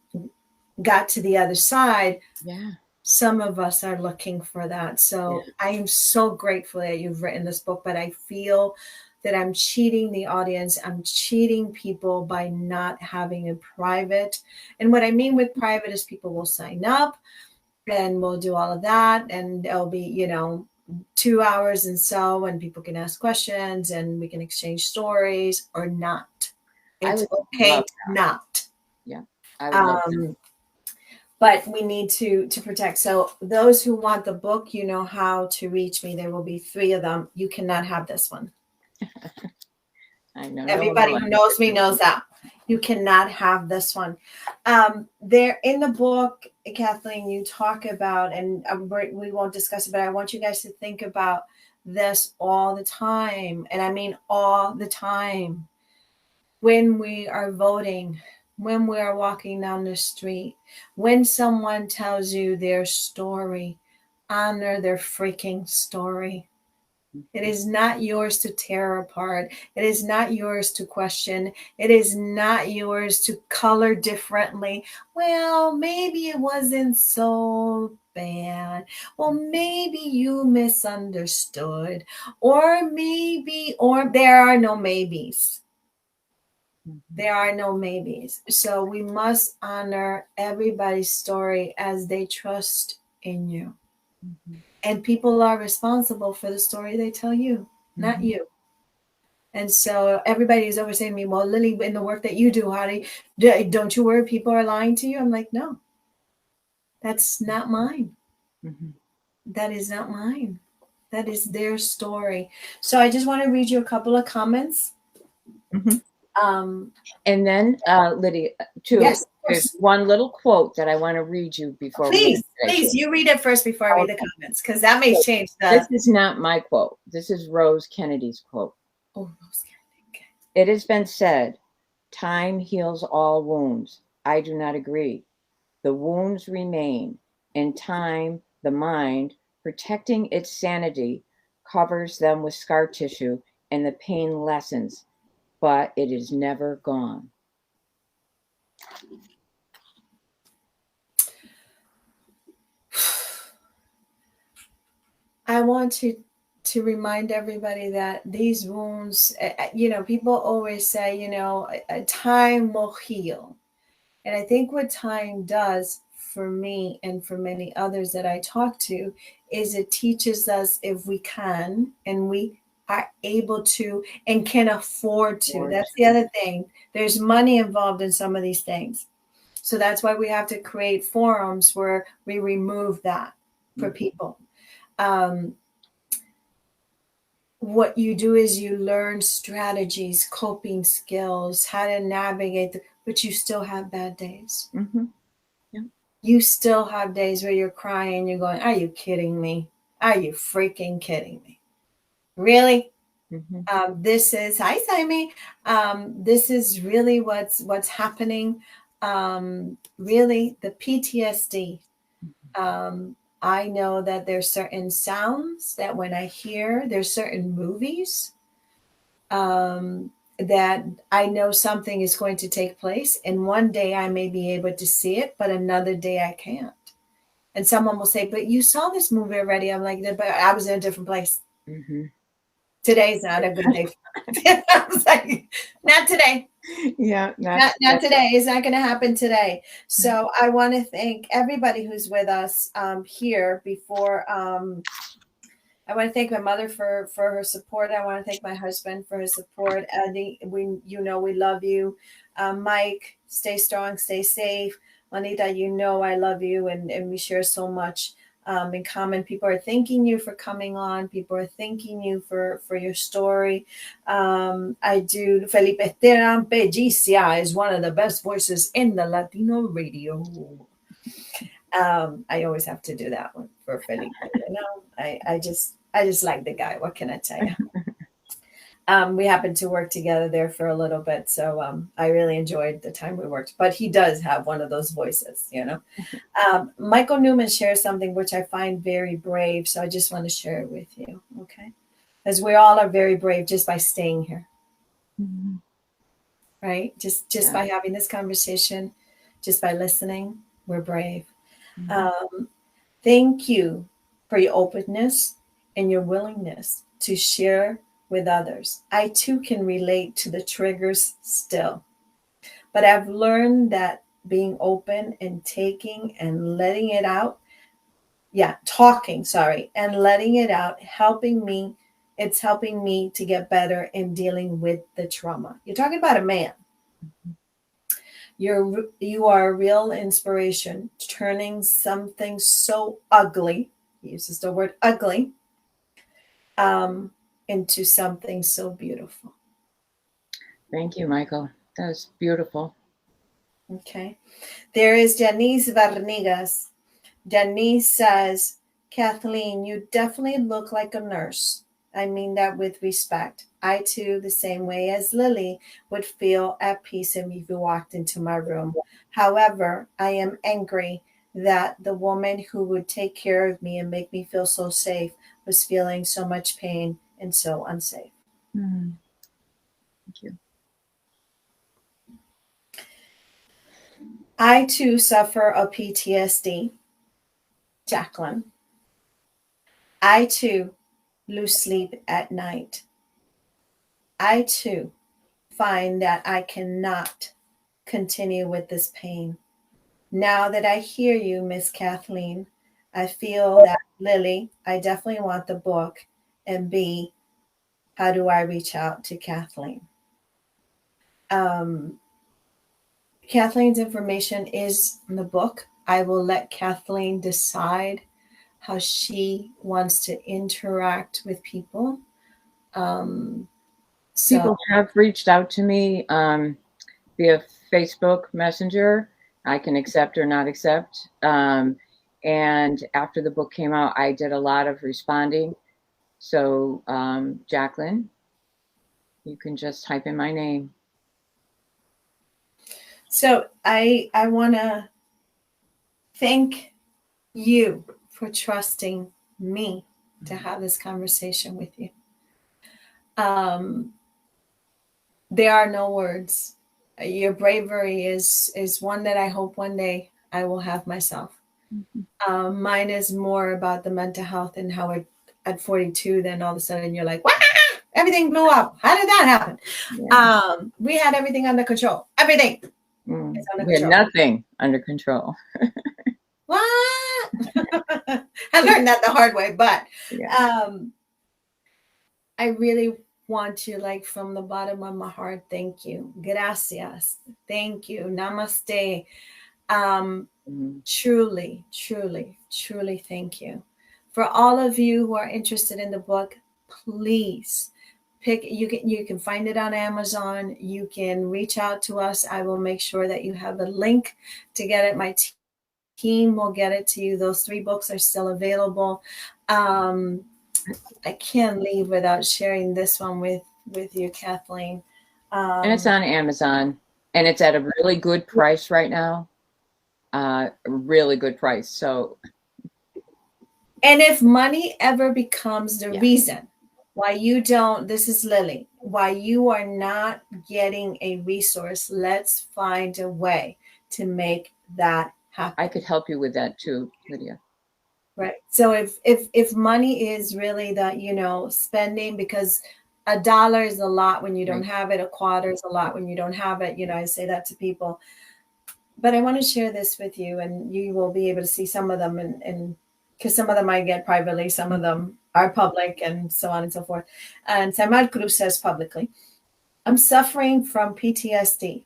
Speaker 1: got to the other side.
Speaker 2: Yeah.
Speaker 1: Some of us are looking for that. So I am so grateful that you've written this book, but I feel that I'm cheating the audience. I'm cheating people by not having a private. And what I mean with private is people will sign up, and we'll do all of that, and it'll be 2 hours and people can ask questions and we can exchange stories or not. It's okay to not.
Speaker 2: Yeah, I would love to.
Speaker 1: But we need to protect. So those who want the book, you know how to reach me. There will be 3 of them. You cannot have this one.
Speaker 2: I know.
Speaker 1: Everybody who knows me knows that. You cannot have this one. There in the book, Kathleen, you talk about, and we won't discuss it, but I want you guys to think about this all the time. And I mean all the time. When we are voting, when we are walking down the street, when someone tells you their story, honor their freaking story. It is not yours to tear apart. It is not yours to question. It is not yours to color differently. Well, maybe it wasn't so bad. Well, maybe you misunderstood. Or there are no maybes. There are no maybes. So we must honor everybody's story as they trust in you. And people are responsible for the story they tell you, not you. And so everybody is always saying to me, well, Lily, in the work that you do, don't you worry people are lying to you? I'm like, no, that's not mine. That is not mine. That is their story. So I just want to read you a couple of comments.
Speaker 2: And then, Lydia, too,
Speaker 1: yes,
Speaker 2: there's one little quote that I want to read you before
Speaker 1: please, you read it first before I read the comments, because that may change
Speaker 2: This is not my quote. This is Rose Kennedy's quote.
Speaker 1: Oh, Rose Kennedy. Okay.
Speaker 2: It has been said, time heals all wounds. I do not agree. The wounds remain. In time, the mind, protecting its sanity, covers them with scar tissue, and the pain lessens, but it is never gone.
Speaker 1: I want to remind everybody that these wounds, people always say, time will heal. And I think what time does for me and for many others that I talk to is it teaches us, if we can and we are able to and can afford to. That's the other thing. There's money involved in some of these things. So that's why we have to create forums where we remove that for people. What you do is you learn strategies, coping skills, how to navigate, but you still have bad days.
Speaker 2: Yeah.
Speaker 1: You still have days where you're crying, you're going, are you kidding me? Are you freaking kidding me? Really? This is, hi, Simon. This is really what's happening. Really, the PTSD. I know that there's certain sounds that when I hear, there's certain movies that I know something is going to take place. And one day I may be able to see it, but another day I can't. And someone will say, but you saw this movie already. I'm like, but I was in a different place. Today's not a good day. I was like, not today.
Speaker 2: Yeah,
Speaker 1: not today. It's not going to happen today. So I want to thank everybody who's with us here before. I want to thank my mother for her support. I want to thank my husband for his support. Eddie, we love you. Mike, stay strong, stay safe. Juanita, I love you, and we share so much in common. People are thanking you for coming on. People are thanking you for your story. I do. Felipe Esteban Bellicia is one of the best voices in the Latino radio. I always have to do that one for Felipe. I just like the guy. What can I tell you? We happened to work together there for a little bit, so I really enjoyed the time we worked. But he does have one of those voices, Michael Newman shares something which I find very brave, so I just want to share it with you, okay? Because we all are very brave just by staying here, right? Just by having this conversation, just by listening, we're brave. Thank you for your openness and your willingness to share with others. I too can relate to the triggers still, but I've learned that being open and taking and letting it out, and letting it out, it's helping me to get better in dealing with the trauma. You're talking about a man. You are a real inspiration, turning something so ugly, he uses the word ugly, into something so beautiful.
Speaker 2: Thank you, Michael. That was beautiful.
Speaker 1: Okay. There is Janice Varnigas. Janice says, Kathleen, you definitely look like a nurse. I mean that with respect. I too, the same way as Lily, would feel at peace if you walked into my room. However, I am angry that the woman who would take care of me and make me feel so safe was feeling so much pain and so unsafe.
Speaker 2: Mm. Thank you.
Speaker 1: I too suffer of PTSD. Jacqueline. I too lose sleep at night. I too find that I cannot continue with this pain. Now that I hear you, Miss Kathleen, I feel that Lily, I definitely want the book. And B, how do I reach out to Kathleen? Um, Kathleen's information is in the book. I will let Kathleen decide how she wants to interact with people. Um, so
Speaker 2: People have reached out to me via Facebook Messenger. I can accept or not accept. And after the book came out, I did a lot of responding. So, Jacqueline, you can just type in my name.
Speaker 1: So I want to thank you for trusting me to have this conversation with you. Um, there are no words. Your bravery is one that I hope one day I will have myself. Mine is more about the mental health and how it at 42, then all of a sudden you're like, what? Everything blew up. How did that happen?
Speaker 2: Yeah.
Speaker 1: We had everything under control. Everything is under
Speaker 2: We had
Speaker 1: control.
Speaker 2: nothing under control.
Speaker 1: What? I learned that the hard way, but
Speaker 2: Yeah.
Speaker 1: I really want to, like, from the bottom of my heart, thank you. Gracias. Thank you. Namaste. Truly, truly, truly thank you. For all of you who are interested in the book, please you can find it on Amazon. You can reach out to us. I will make sure that you have a link to get it. My team will get it to you. Those 3 books are still available. I can't leave without sharing this one with you, Kathleen.
Speaker 2: And it's on Amazon, and it's at a really good price right now. Really good price. So,
Speaker 1: and if money ever becomes the
Speaker 2: yeah.
Speaker 1: reason why you don't, this is Lily, why you are not getting a resource, let's find a way to make that happen.
Speaker 2: I could help you with that too, Lydia.
Speaker 1: Right. So if money is really the, spending, because $1 is a lot when you don't have it, a quarter is a lot when you don't have it. I say that to people. But I want to share this with you, and you will be able to see some of them, and because some of them I get privately, some of them are public, and so on and so forth. And Samad Cruz says publicly, I'm suffering from PTSD,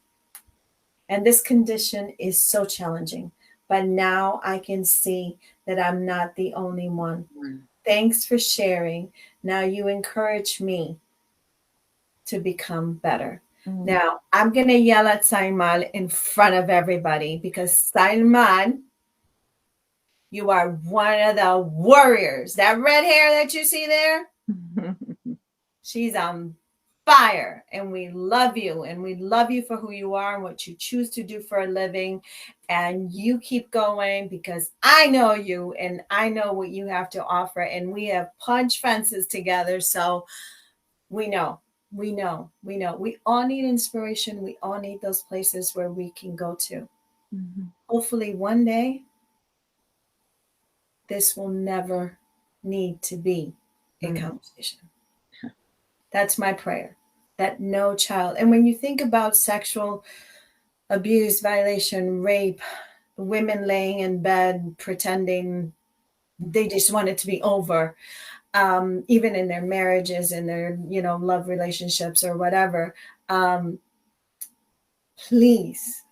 Speaker 1: and this condition is so challenging. But now I can see that I'm not the only one. Thanks for sharing. Now you encourage me to become better. Now, I'm going to yell at Salman in front of everybody, because Salman, you are one of the warriors. That red hair that you see there, she's on fire. And we love you. And we love you for who you are and what you choose to do for a living. And you keep going, because I know you and I know what you have to offer. And we have punched fences together. So we know. We all need inspiration. We all need those places where we can go to. Hopefully one day this will never need to be a conversation. That's my prayer, that no child. And when you think about sexual abuse, violation, rape, women laying in bed pretending they just want it to be over, even in their marriages and their love relationships or whatever, please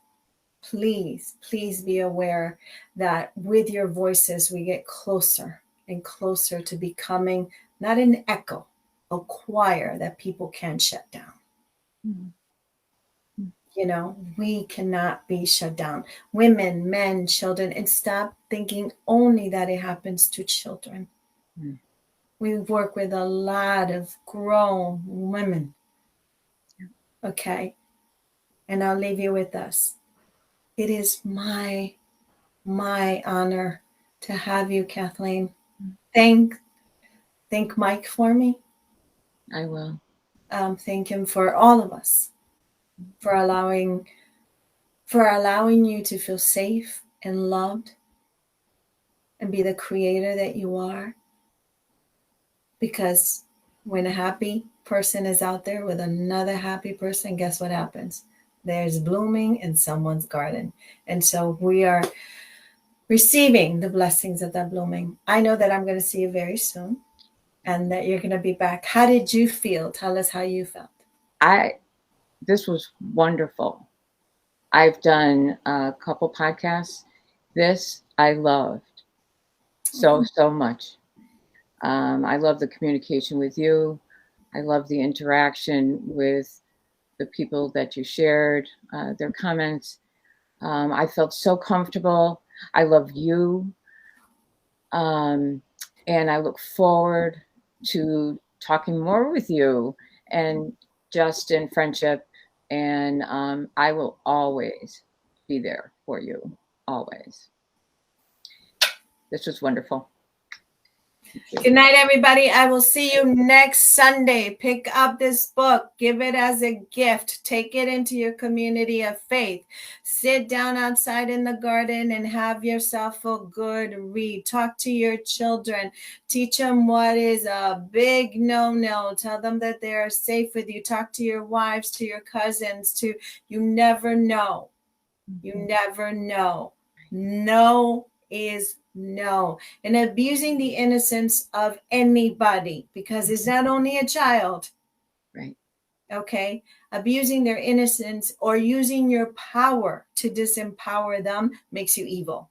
Speaker 1: be aware that with your voices we get closer and closer to becoming not an echo, a choir that people can shut down. You know, we cannot be shut down. Women, men, children, and stop thinking only that it happens to children.
Speaker 2: Mm.
Speaker 1: We work with a lot of grown women. Okay. And I'll leave you with this. It is my honor to have you, Kathleen. Thank Mike for me.
Speaker 2: I will.
Speaker 1: Thank him for all of us for allowing you to feel safe and loved and be the creator that you are. Because when a happy person is out there with another happy person, guess what happens? There's blooming in someone's garden. And so we are receiving the blessings of that blooming. I know that I'm going to see you very soon and that you're going to be back. How did you feel? Tell us how you felt.
Speaker 2: This was wonderful. I've done a couple podcasts. This I loved so much. I love the communication with you. I love the interaction with the people that you shared, their comments. I felt so comfortable. I love you. And I look forward to talking more with you and just in friendship. And I will always be there for you, always. This was wonderful.
Speaker 1: Good night, everybody. I will see you next Sunday. Pick up this book. Give it as a gift. Take it into your community of faith. Sit down outside in the garden and have yourself a good read. Talk to your children. Teach them what is a big no-no. Tell them that they are safe with you. Talk to your wives, to your cousins, you never know. You never know. No is no. And abusing the innocence of anybody, because it's not only a child.
Speaker 2: Right.
Speaker 1: Okay. Abusing their innocence or using your power to disempower them makes you evil.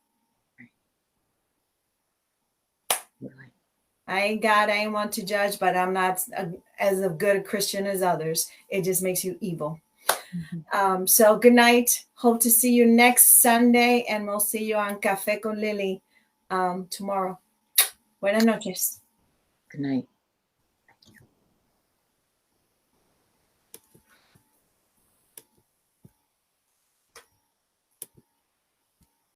Speaker 2: Right.
Speaker 1: I ain't God, I ain't want to judge, but I'm not as a good a Christian as others. It just makes you evil. So good night. Hope to see you next Sunday, and we'll see you on Café con Lily tomorrow. Buenas noches.
Speaker 2: Good night.